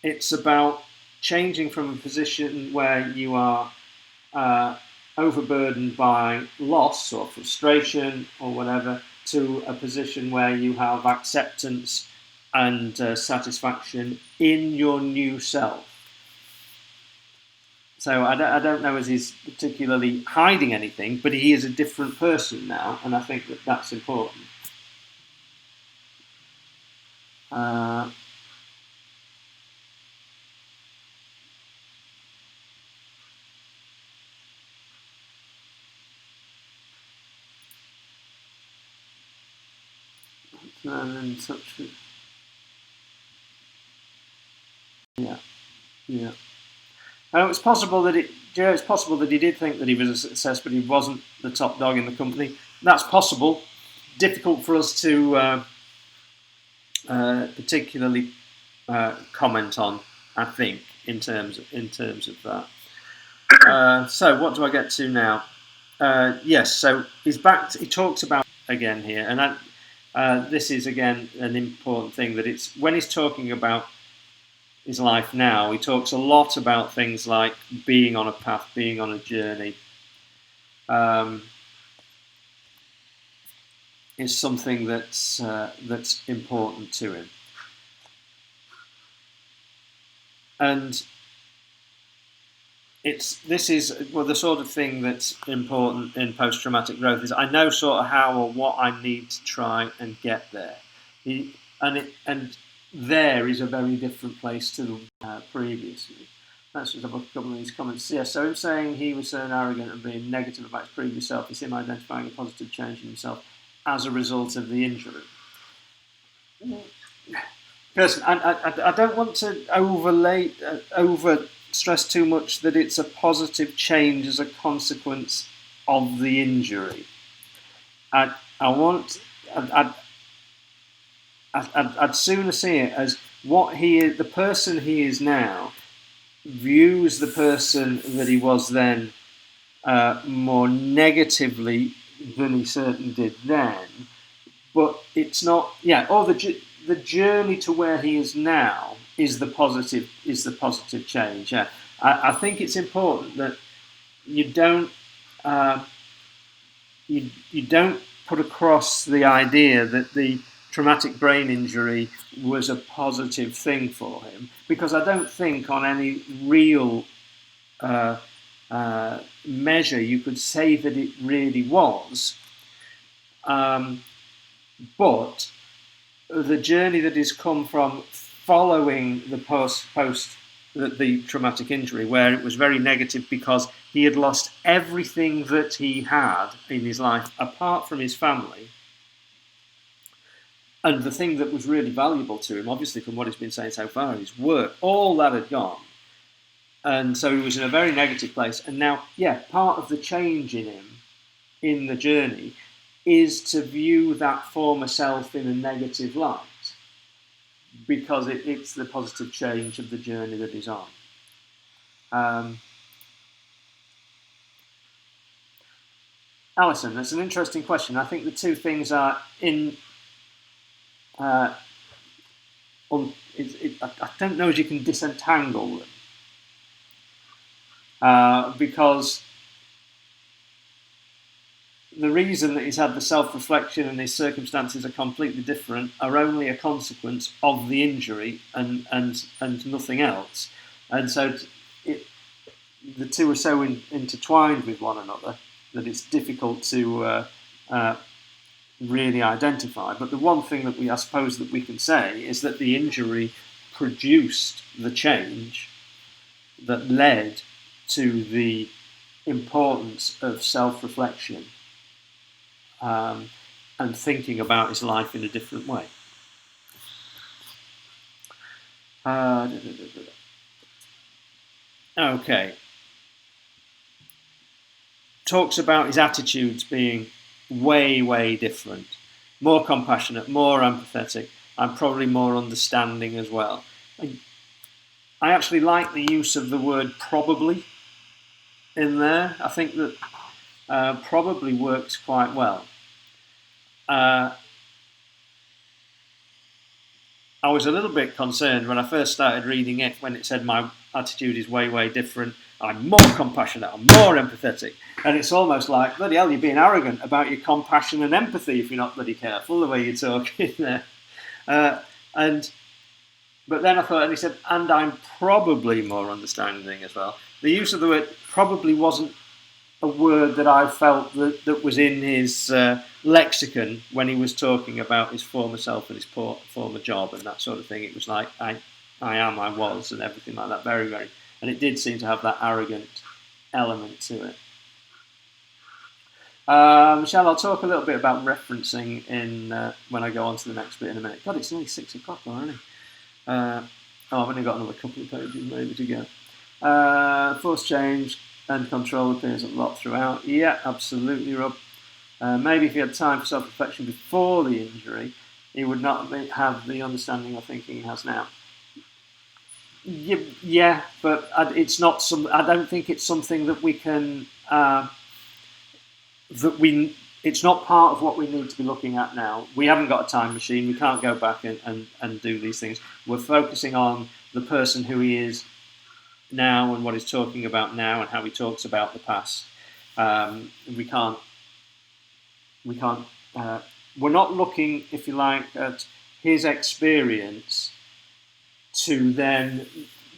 It's about changing from a position where you are overburdened by loss or frustration or whatever to a position where you have acceptance and satisfaction in your new self. So I don't know as he's particularly hiding anything, but he is a different person now, and I think that that's important. And in touch with, yeah. It's possible that it's possible that he did think that he was a success, but he wasn't the top dog in the company. That's possible. Difficult for us to particularly comment on, I think, in terms of that. So what do I get to now? Yes, so he's back. He talks about again here, and this is again an important thing, that it's when he's talking about his life now, he talks a lot about things like being on a path, being on a journey. Is something that's important to him, and this is the sort of thing that's important in post-traumatic growth. Is I know sort of how or what I need to try and get there. And there is a very different place to previously. Let's just have a couple of these comments. Yeah, so him saying he was so arrogant and being negative about his previous self is him identifying a positive change in himself as a result of the injury. Person, I don't want to over stress too much that it's a positive change as a consequence of the injury. I'd sooner see it as what he is, the person he is now, views the person that he was then more negatively than he certainly did then. But it's not, the journey to where he is now is the positive change. Yeah, I think it's important that you don't you don't put across the idea that the traumatic brain injury was a positive thing for him, because I don't think on any real measure you could say that it really was. But the journey that has come from following the post the traumatic injury, where it was very negative because he had lost everything that he had in his life apart from his family, and the thing that was really valuable to him, obviously from what he's been saying so far, his work, all that had gone. And so he was in a very negative place. And now, part of the change in him, in the journey, is to view that former self in a negative light, because it's the positive change of the journey that he's on. Alison, that's an interesting question. I think the two things are I don't know if you can disentangle them, because the reason that he's had the self-reflection and his circumstances are completely different are only a consequence of the injury and nothing else. And so the two are so intertwined with one another that it's difficult to really identify. But the one thing that I suppose that we can say is that the injury produced the change that led to the importance of self-reflection and thinking about his life in a different way. Okay. Talks about his attitudes being way, way different. More compassionate, more empathetic, and probably more understanding as well. I actually like the use of the word probably in there. I think that probably works quite well. I was a little bit concerned when I first started reading it, when it said my attitude is way, way different. I'm more compassionate, I'm more empathetic. And it's almost like, bloody hell, you're being arrogant about your compassion and empathy if you're not bloody careful the way you're talking there. But then I thought, and he said, and I'm probably more understanding as well. The use of the word probably wasn't a word that I felt that was in his lexicon when he was talking about his former self and his former job and that sort of thing. It was like, I am, I was, and everything like that. Very, very. And it did seem to have that arrogant element to it. Michelle, I'll talk a little bit about referencing when I go on to the next bit in a minute. God, it's nearly 6 o'clock already. I've only got another couple of pages maybe to go. Force change and control appears a lot throughout. Yeah, absolutely, Rob. Maybe if he had time for self-reflection before the injury, he would not have the understanding or thinking he has now. Yeah, but it's not some. I don't think it's something that we can. It's not part of what we need to be looking at now. We haven't got a time machine. We can't go back and do these things. We're focusing on the person who he is now and what he's talking about now and how he talks about the past. We can't. We're not looking, if you like, at his experience to then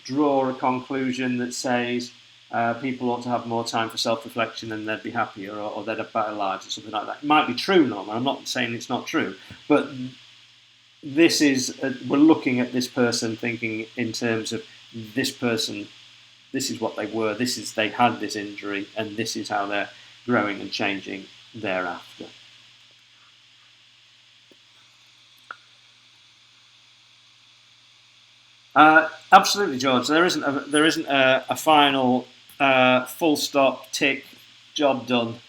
draw a conclusion that says people ought to have more time for self-reflection and they'd be happier or they'd have better lives or something like that. It might be true, Norman. I'm not saying it's not true, but this is we're looking at this person thinking in terms of this person. This is what they were. They had this injury, and this is how they're growing and changing thereafter. Absolutely, George. There isn't a final full stop tick job done.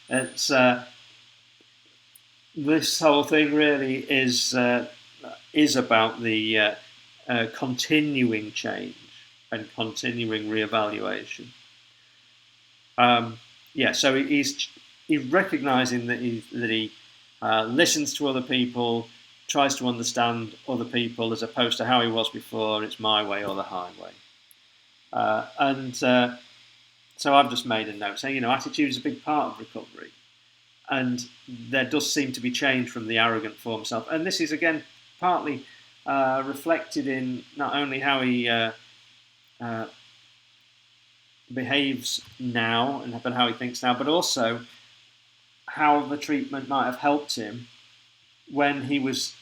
It's this whole thing really is about the continuing change and continuing reevaluation. So he's recognizing that he listens to other people, tries to understand other people as opposed to how he was before. It's my way or the highway. So I've just made a note saying, attitude is a big part of recovery. And there does seem to be change from the arrogant former self. And this is, again, partly reflected in not only how he behaves now and how he thinks now, but also how the treatment might have helped him when he was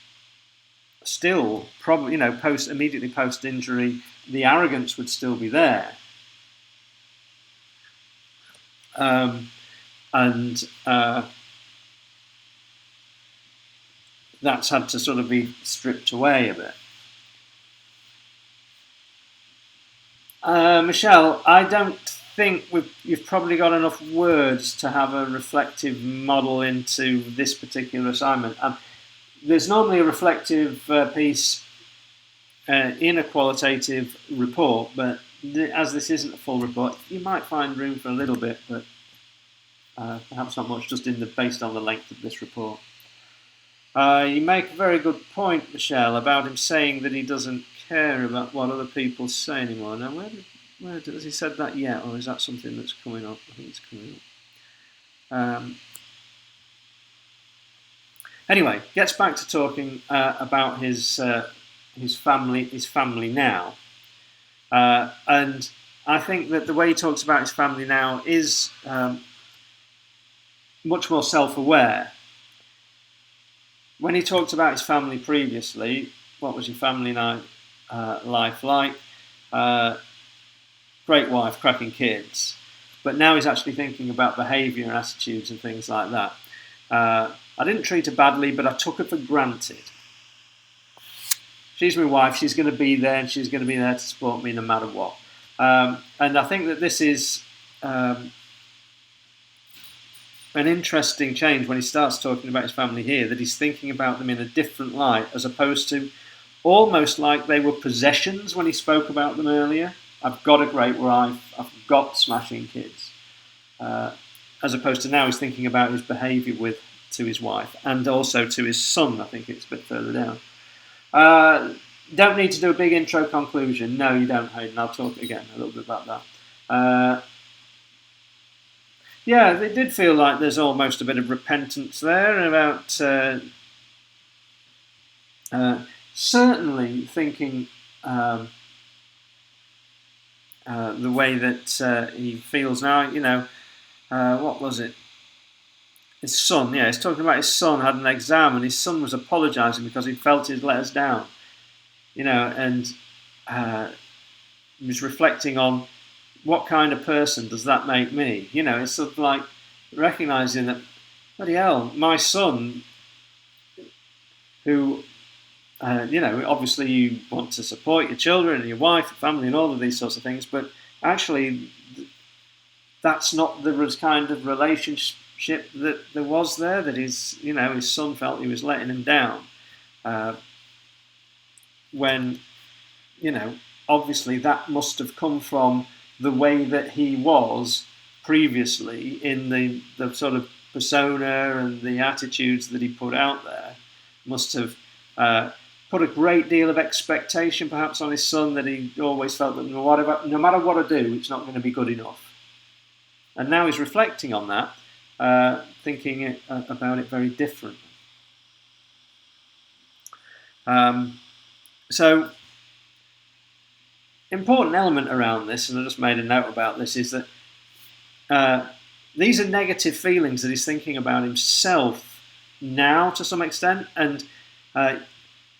still probably, immediately post injury. The arrogance would still be there, that's had to sort of be stripped away a bit. Michelle, I don't think you've probably got enough words to have a reflective model into this particular assignment. There's normally a reflective piece in a qualitative report, but as this isn't a full report, you might find room for a little bit, but perhaps not much, just based on the length of this report. You make a very good point, Michelle, about him saying that he doesn't care about what other people say anymore. Now, where has he said that yet, or is that something that's coming up? I think it's coming up. Anyway, gets back to talking about his family now, and I think that the way he talks about his family now is much more self-aware. When he talked about his family previously, what was your family life like? Great wife, cracking kids. But now he's actually thinking about behaviour and attitudes and things like that. I didn't treat her badly, but I took her for granted. She's my wife, she's going to be there, and she's going to be there to support me no matter what. And I think that this is an interesting change when he starts talking about his family here, that he's thinking about them in a different light, as opposed to almost like they were possessions when he spoke about them earlier. I've got a great wife, I've got smashing kids. As opposed to now he's thinking about his behaviour to his wife and also to his son. I think it's a bit further down. Don't need to do a big intro conclusion. No, you don't, Hayden. I'll talk again a little bit about that. Yeah, it did feel like there's almost a bit of repentance there about certainly thinking the way that he feels now. What was it? His son, he's talking about his son had an exam and his son was apologising because he felt he'd let us down. And he was reflecting on what kind of person does that make me? It's sort of like recognising that, bloody hell, my son, who obviously you want to support your children and your wife, your family, and all of these sorts of things, but actually that's not the kind of relationship that there was there, that his son felt he was letting him down. When, obviously that must have come from the way that he was previously in the sort of persona and the attitudes that he put out there. Must have put a great deal of expectation perhaps on his son, that he always felt that no matter what I do, it's not going to be good enough. And now he's reflecting on that, thinking about it very differently. So, important element around this, and I just made a note about this, is that these are negative feelings that he's thinking about himself now to some extent, and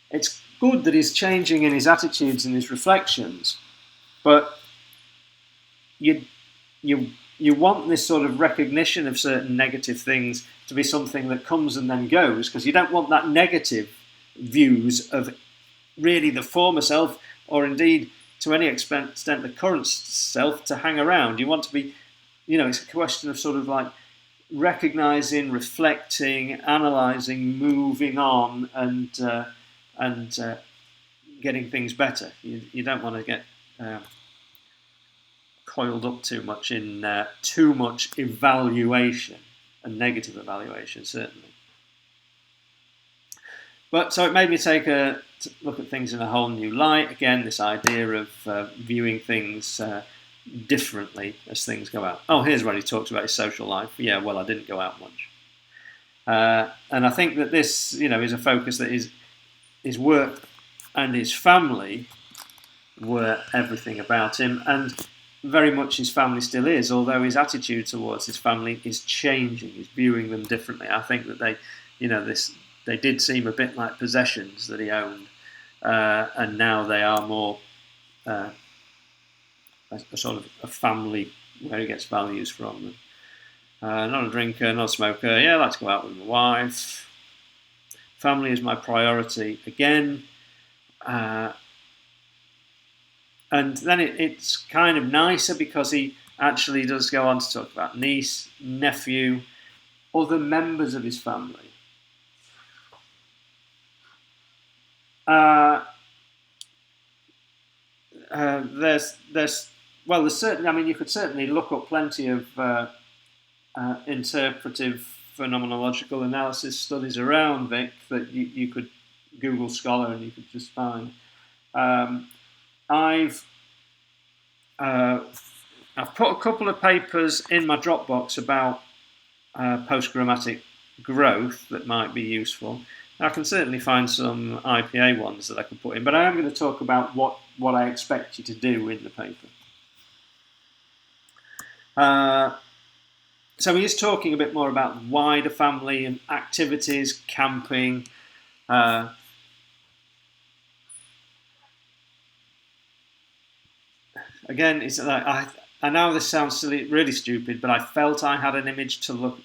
it's good that he's changing in his attitudes and his reflections, but you want this sort of recognition of certain negative things to be something that comes and then goes, because you don't want that negative views of really the former self, or indeed to any extent the current self, to hang around. You want to be, it's a question of sort of like recognizing, reflecting, analyzing, moving on, and getting things better. You don't want to get coiled up too much in too much evaluation, and negative evaluation certainly. But so it made me take a look at things in a whole new light. Again, this idea of viewing things differently as things go out. Oh, here's where he talks about his social life. Yeah, well, I didn't go out much. And I think that this, is a focus that his work and his family were everything about him, and very much his family still is, although his attitude towards his family is changing. He's viewing them differently. I think that they did seem a bit like possessions that he owned, and now they are more a sort of a family where he gets values from. Not a drinker, not a smoker. Yeah, I like to go out with my wife. Family is my priority again. And then it's kind of nicer because he actually does go on to talk about niece, nephew, other members of his family. There's certainly, I mean, you could certainly look up plenty of interpretive phenomenological analysis studies around Vic that you could Google Scholar and you could just find. I've put a couple of papers in my Dropbox about post-grammatic growth that might be useful. I can certainly find some IPA ones that I can put in, but I am going to talk about what I expect you to do in the paper. So he is talking a bit more about wider family and activities, camping. Again, it's like I know this sounds silly, really stupid, but I felt I had an image to live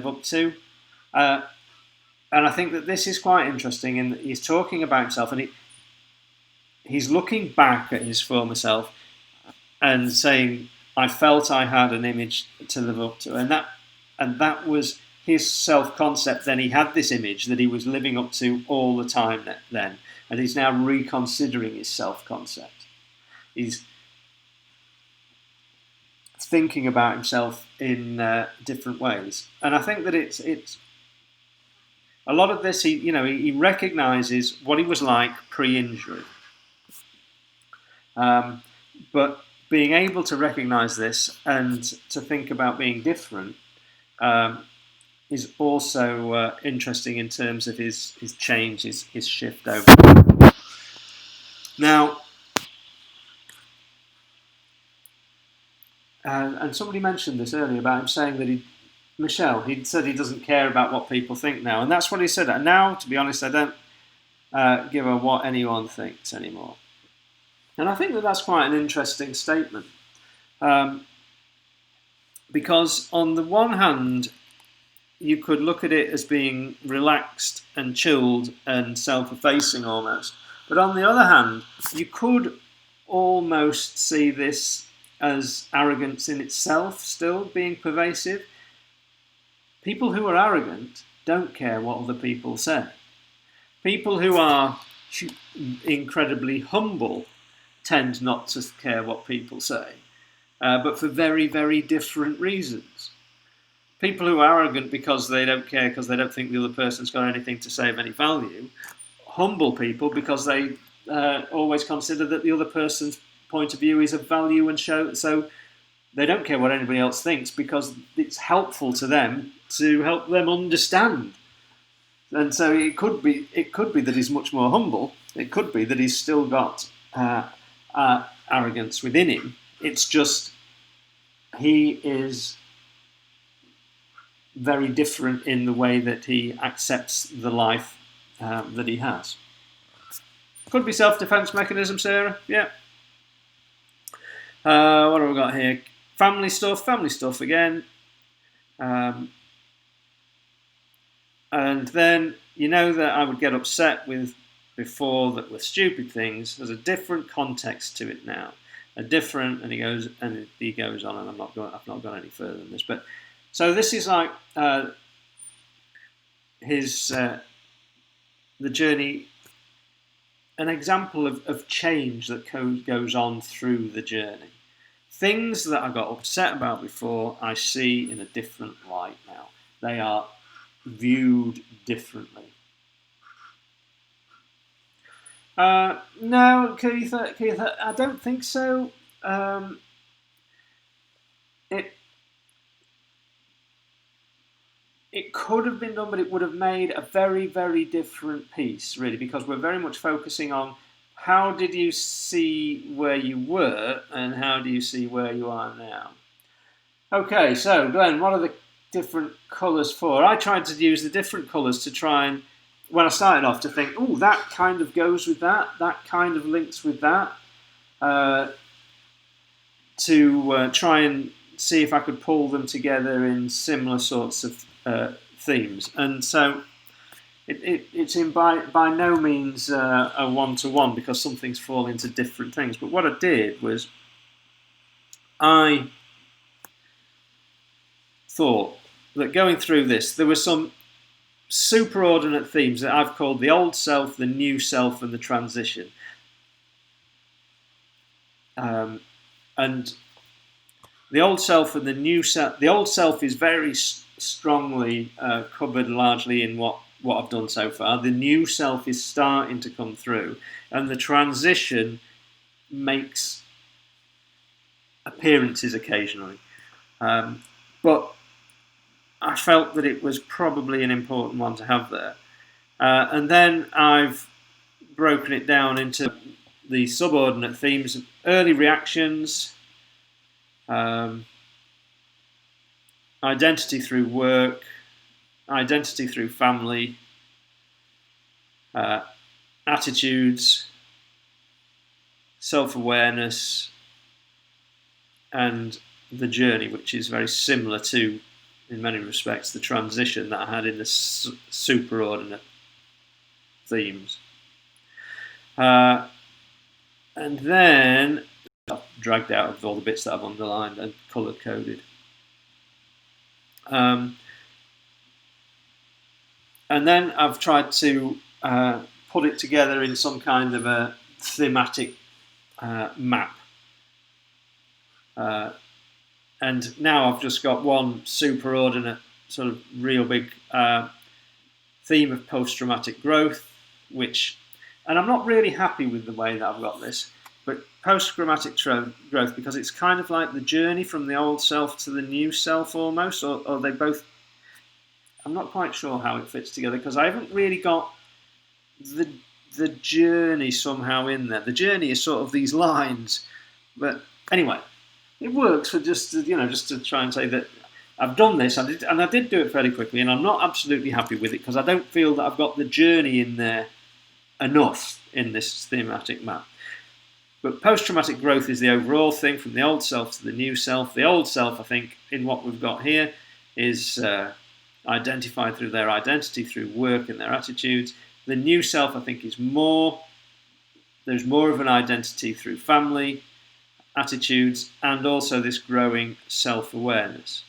up to. And I think that this is quite interesting, and he's talking about himself, and he's looking back at his former self and saying, I felt I had an image to live up to. And that was his self-concept. Then he had this image that he was living up to all the time then. And he's now reconsidering his self-concept. He's thinking about himself in different ways. And I think that it's a lot of this, he recognises what he was like pre-injury. But being able to recognise this and to think about being different is also interesting in terms of his change, his shift over. Now, and somebody mentioned this earlier about him saying that he said he doesn't care about what people think now, and that's what he said. And now, to be honest, I don't give a what anyone thinks anymore. And I think that that's quite an interesting statement, because on the one hand, you could look at it as being relaxed and chilled and self-effacing almost. But on the other hand, you could almost see this as arrogance in itself still being pervasive. People who are arrogant don't care what other people say. People who are incredibly humble tend not to care what people say, but for very, very different reasons. People who are arrogant because they don't care, because they don't think the other person's got anything to say of any value. Humble people because they always consider that the other person's point of view is of value, and so they don't care what anybody else thinks because it's helpful to them to help them understand. And so it could be that he's much more humble. It could be that he's still got arrogance within him. It's just he is very different in the way that he accepts the life that he has. Could be self-defense mechanism, Sarah. Yeah. What have we got here? Family stuff again. And then, you know that I would get upset with before that were stupid things. There's a different context to it now. And he goes on, and I've not gone any further than this. But so this is like the journey, an example of change that goes on through the journey. Things that I got upset about before, I see in a different light now. They are viewed differently. No, Keith, I don't think so. It could have been done, but it would have made a very, very different piece, really, because we're very much focusing on how did you see where you were and how do you see where you are now. Okay, so Glenn, what are the different colours for? I tried to use the different colours to try and, when I started off, to think, oh, that kind of goes with that kind of links with that, to try and see if I could pull them together in similar sorts of themes. And so it's by no means a one-to-one, because some things fall into different things. But what I did was I thought that going through this, there were some superordinate themes that I've called the old self, the new self, and the transition. And the old self and the new self. The old self is very strongly covered largely in what I've done so far. The new self is starting to come through, and the transition makes appearances occasionally. But I felt that it was probably an important one to have there. And then I've broken it down into the subordinate themes: early reactions, identity through work, identity through family, attitudes, self-awareness, and the journey, which is very similar to, in many respects, the transition that I had in the superordinate themes. And then I've dragged out of all the bits that I've underlined and colour-coded. And then I've tried to put it together in some kind of a thematic map. And now I've just got one superordinate, sort of real big theme of post-traumatic growth, and I'm not really happy with the way that I've got this, but post-traumatic growth, because it's kind of like the journey from the old self to the new self almost, or they both, I'm not quite sure how it fits together, because I haven't really got the journey somehow in there. The journey is sort of these lines, but anyway, it works for just to try and say that I've done this, and I did do it fairly quickly, and I'm not absolutely happy with it because I don't feel that I've got the journey in there enough in this thematic map. But post-traumatic growth is the overall thing, from the old self to the new self. The old self, I think, in what we've got here, is identified through their identity, through work and their attitudes. The new self, I think, is there's more of an identity through family, attitudes, and also this growing self-awareness.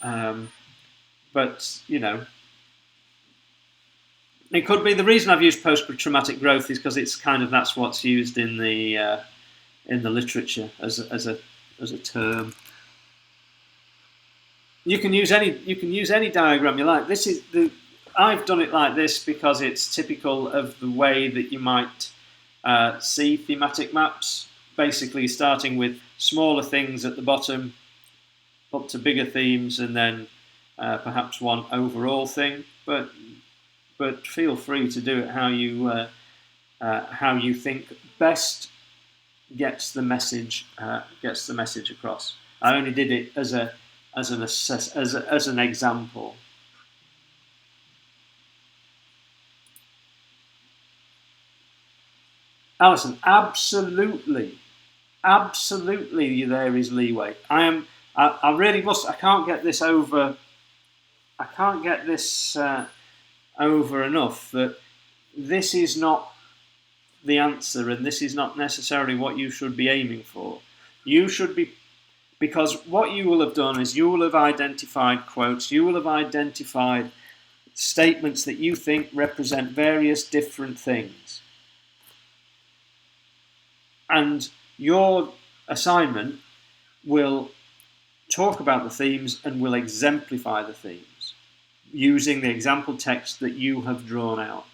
But, you know, it could be the reason I've used post-traumatic growth is because it's kind of that's what's used in the literature as a term. You can use any diagram you like. I've done it like this because it's typical of the way that you might see thematic maps. Basically, starting with smaller things at the bottom, up to bigger themes, and then perhaps one overall thing. But feel free to do it how you think best gets the message across. I only did it as an example. Alison, absolutely, there is leeway. I really must. I can't get this over enough that this is not the answer, and this is not necessarily what you should be aiming for. You should be, because what you will have done is you will have identified quotes, you will have identified statements that you think represent various different things. And your assignment will talk about the themes and will exemplify the themes using the example text that you have drawn out.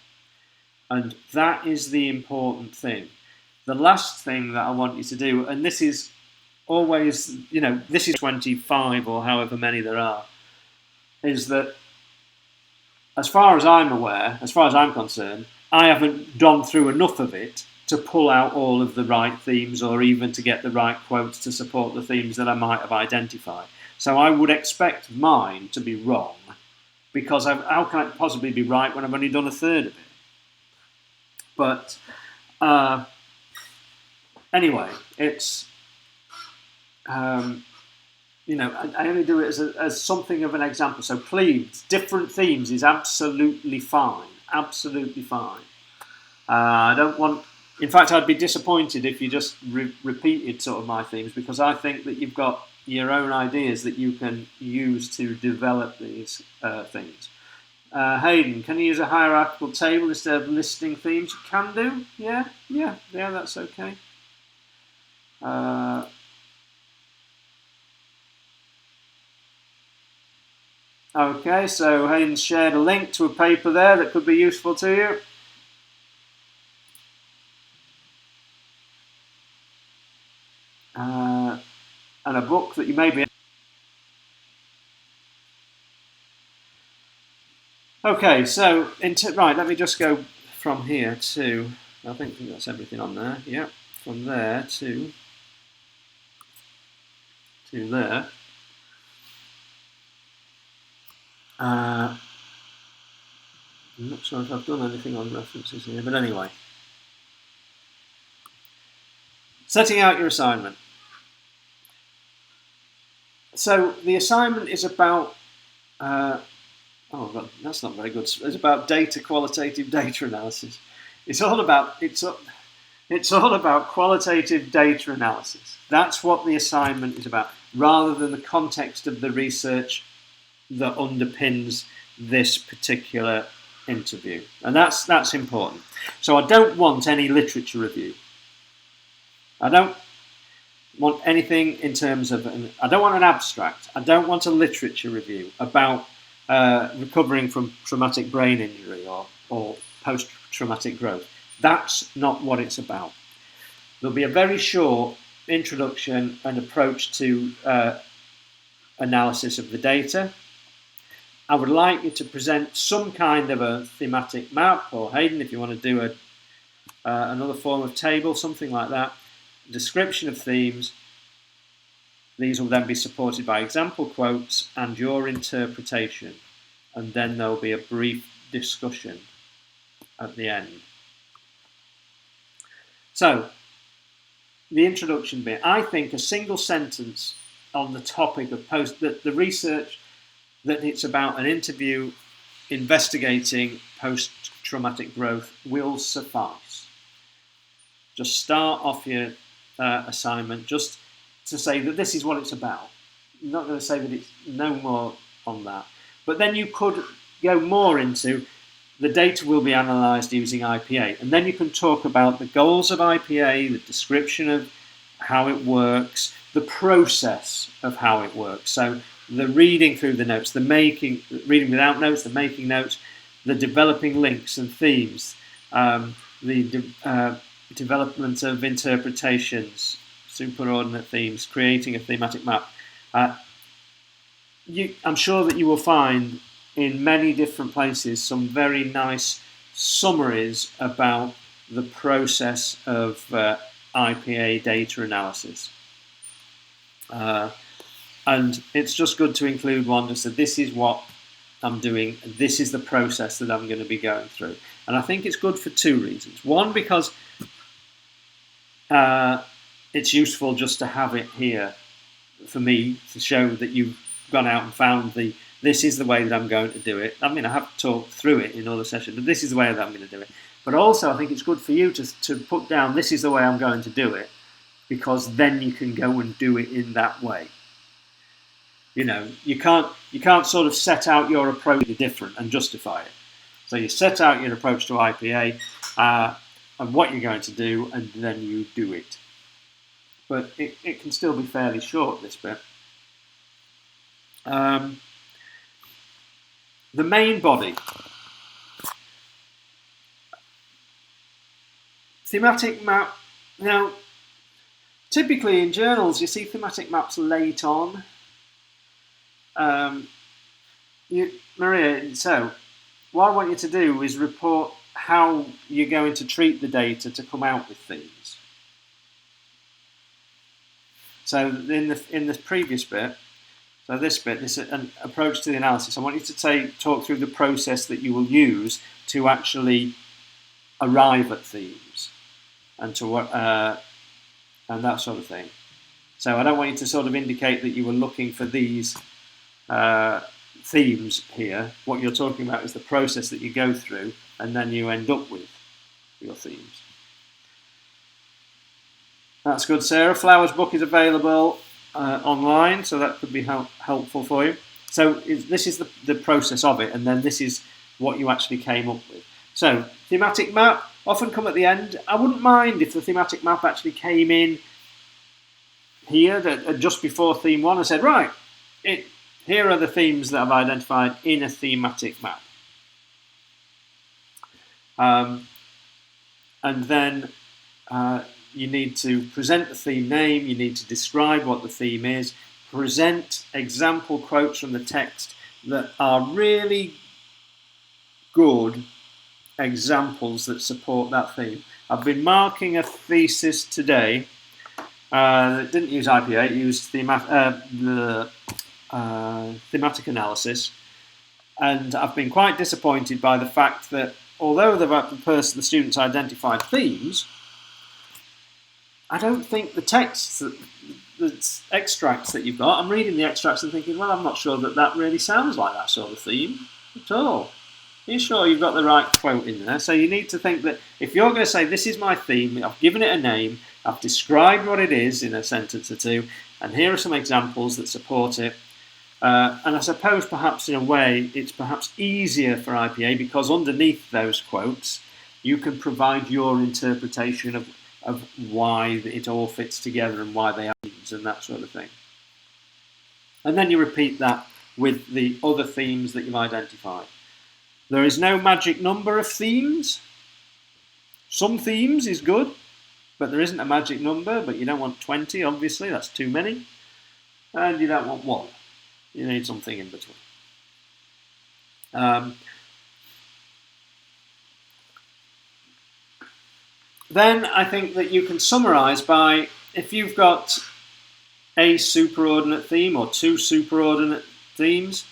And that is the important thing. The last thing that I want you to do, and this is always, you know, this is 25 or however many there are, is that as far as I'm aware, as far as I'm concerned, I haven't gone through enough of it to pull out all of the right themes or even to get the right quotes to support the themes that I might have identified. So I would expect mine to be wrong, because how can it possibly be right when I've only done a third of it? But anyway, it's, you know, I only do it as something of an example. So please, different themes is absolutely fine. Absolutely fine. I don't want... In fact, I'd be disappointed if you just repeated sort of my themes, because I think that you've got your own ideas that you can use to develop these things. Hayden, can you use a hierarchical table instead of listing themes? You can do. Yeah, that's okay. Okay, so Hayden shared a link to a paper there that could be useful to you. And a book that you may be... Okay, so right, let me just go from here to... I think that's everything on there. Yeah, from there to there. I'm not sure if I've done anything on references here, but anyway. Setting out your assignment. So the assignment is about... oh, that's not very good. It's about qualitative data analysis. It's all about qualitative data analysis. That's what the assignment is about, rather than the context of the research that underpins this particular interview. And that's important. So I don't want any literature review. I don't want anything in terms of... I don't want an abstract. I don't want a literature review about recovering from traumatic brain injury or post-traumatic growth. That's not what it's about. There'll be a very short introduction and approach to analysis of the data. I would like you to present some kind of a thematic map, or Hayden, if you want to do another form of table, something like that. Description of themes. These will then be supported by example quotes and your interpretation, and then there will be a brief discussion at the end. So, the introduction bit. I think a single sentence on the topic of the research that it's about an interview investigating post-traumatic growth will suffice. Just start off your assignment just to say that this is what it's about. I'm not going to say that it's no more on that. But then you could go more into the data will be analysed using IPA. And then you can talk about the goals of IPA, the description of how it works, the process of how it works. So the reading through the notes, the reading without notes, the making notes, the developing links and themes, the development of interpretations, superordinate themes, creating a thematic map. I'm sure that you will find in many different places some very nice summaries about the process of IPA data analysis. And it's just good to include one just that this is what I'm doing, this is the process that I'm going to be going through. And I think it's good for two reasons. One, because it's useful just to have it here for me to show that you've gone out and found this is the way that I'm going to do it. I mean, I have talked through it in other sessions, but this is the way that I'm going to do it. But also, I think it's good for you to put down, this is the way I'm going to do it, because then you can go and do it in that way. You know, you can't sort of set out your approach different and justify it. So you set out your approach to IPA and what you're going to do, and then you do it. But it can still be fairly short, this bit. The main body. Thematic map. Now, typically in journals, you see thematic maps late on. Maria, so what I want you to do is report how you're going to treat the data to come out with themes. So in the previous bit, so this bit, this is an approach to the analysis. I want you to talk through the process that you will use to actually arrive at themes and and that sort of thing. So I don't want you to sort of indicate that you were looking for these themes here. What you're talking about is the process that you go through and then you end up with your themes. That's good, Sarah. Flower's book is available online, so that could be helpful for you. So this is the process of it, and then this is what you actually came up with. So thematic map often come at the end. I wouldn't mind if the thematic map actually came in here just before theme 1 and said, right, here are the themes that I've identified in a thematic map. And then you need to present the theme name, you need to describe what the theme is, present example quotes from the text that are really good examples that support that theme. I've been marking a thesis today that didn't use IPA, it used thematic analysis, and I've been quite disappointed by the fact that although the students identified themes, I don't think the texts, the extracts that you've got, I'm reading the extracts and thinking, well, I'm not sure that really sounds like that sort of theme at all. Are you sure you've got the right quote in there? So you need to think that if you're going to say, this is my theme, I've given it a name, I've described what it is in a sentence or two, and here are some examples that support it. And I suppose perhaps in a way it's perhaps easier for IPA because underneath those quotes you can provide your interpretation of why it all fits together and why they are themes and that sort of thing. And then you repeat that with the other themes that you've identified. There is no magic number of themes. Some themes is good, but there isn't a magic number, but you don't want 20, obviously, that's too many. And you don't want 1. You need something in between. Then I think that you can summarize by, if you've got a superordinate theme or 2 superordinate themes,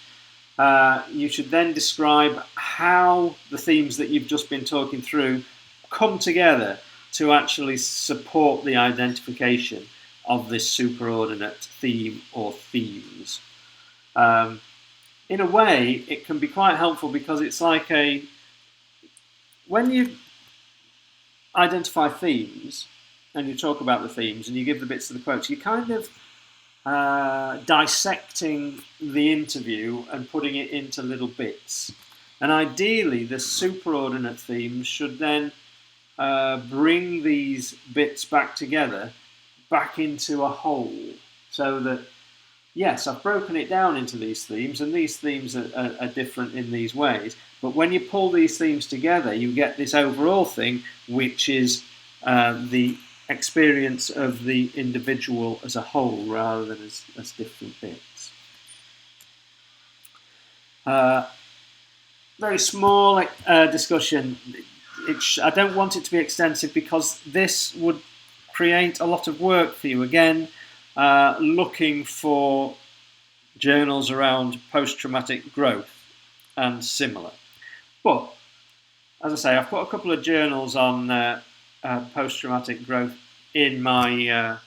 you should then describe how the themes that you've just been talking through come together to actually support the identification of this superordinate theme or themes. in a way, it can be quite helpful because it's like when you identify themes and you talk about the themes and you give the bits of the quotes, you're kind of dissecting the interview and putting it into little bits. And ideally, the superordinate themes should then bring these bits back together, back into a whole, so that, yes, I've broken it down into these themes, and these themes are different in these ways, but when you pull these themes together, you get this overall thing, which is the experience of the individual as a whole, rather than as different bits. Very small discussion. I don't want it to be extensive because this would create a lot of work for you. Again, looking for journals around post-traumatic growth and similar. But, as I say, I've put a couple of journals on post-traumatic growth in my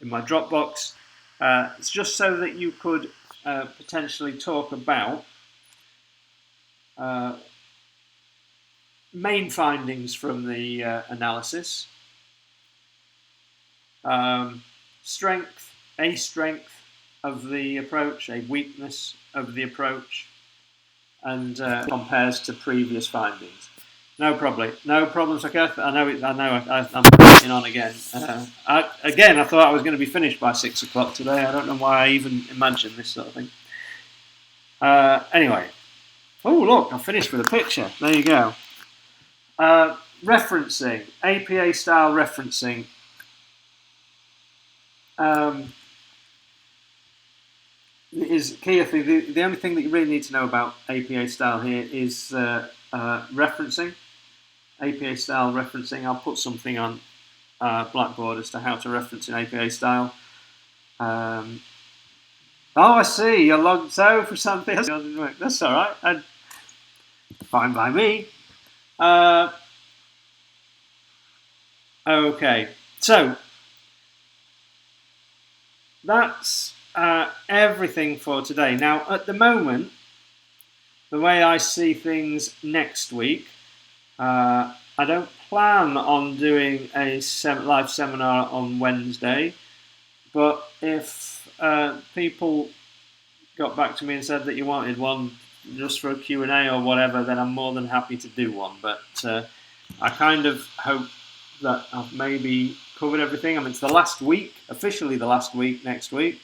Dropbox. It's just so that you could potentially talk about main findings from the analysis, strength of the approach, a weakness of the approach, and compares to previous findings. No problems. Okay, I know. I'm getting on again. I thought I was going to be finished by 6 o'clock today. I don't know why I even imagined this sort of thing. Anyway. Oh, look, I finished with a picture. There you go. Referencing, APA style referencing. Is key. I think the only thing that you really need to know about APA style here is referencing. APA style referencing. I'll put something on Blackboard as to how to reference in APA style. Oh, I see. You're logged out for something else. That's all right. And fine by me. Okay. So that's everything for today. Now, at the moment, the way I see things next week, I don't plan on doing a live seminar on Wednesday, but if people got back to me and said that you wanted one just for a Q&A or whatever, then I'm more than happy to do one. But I kind of hope that I've maybe covered everything. I mean, it's the last week, officially the last week next week.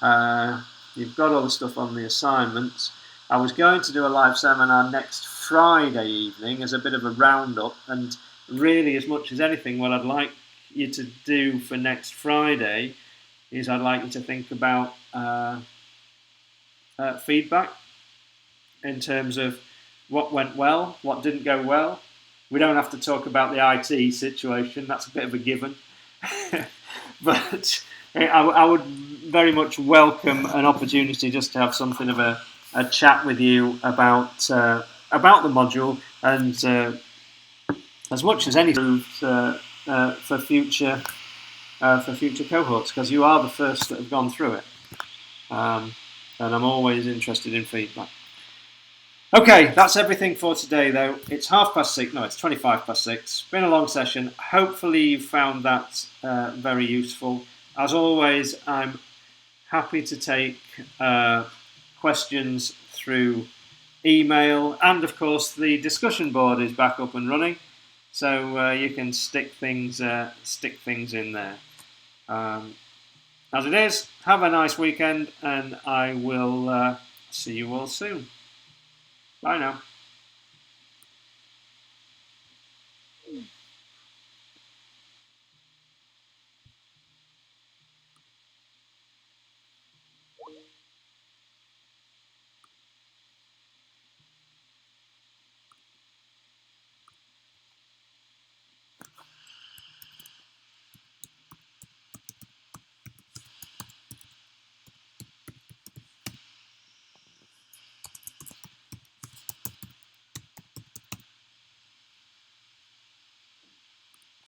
You've got all the stuff on the assignments. I was going to do a live seminar next Friday evening as a bit of a roundup, and really, as much as anything, what I'd like you to do for next Friday is I'd like you to think about feedback in terms of what went well, what didn't go well. We don't have to talk about the IT situation, that's a bit of a given. But I would very much welcome an opportunity just to have something of a chat with you about the module, and as much as anything for future cohorts, because you are the first that have gone through it, and I'm always interested in feedback. Okay, that's everything for today, though. It's 6:30. No, it's 6:25. It's been a long session. Hopefully you found that very useful. As always, I'm happy to take questions through email, and of course the discussion board is back up and running, so you can stick things in there. As it is, have a nice weekend, and I will see you all soon. Bye now.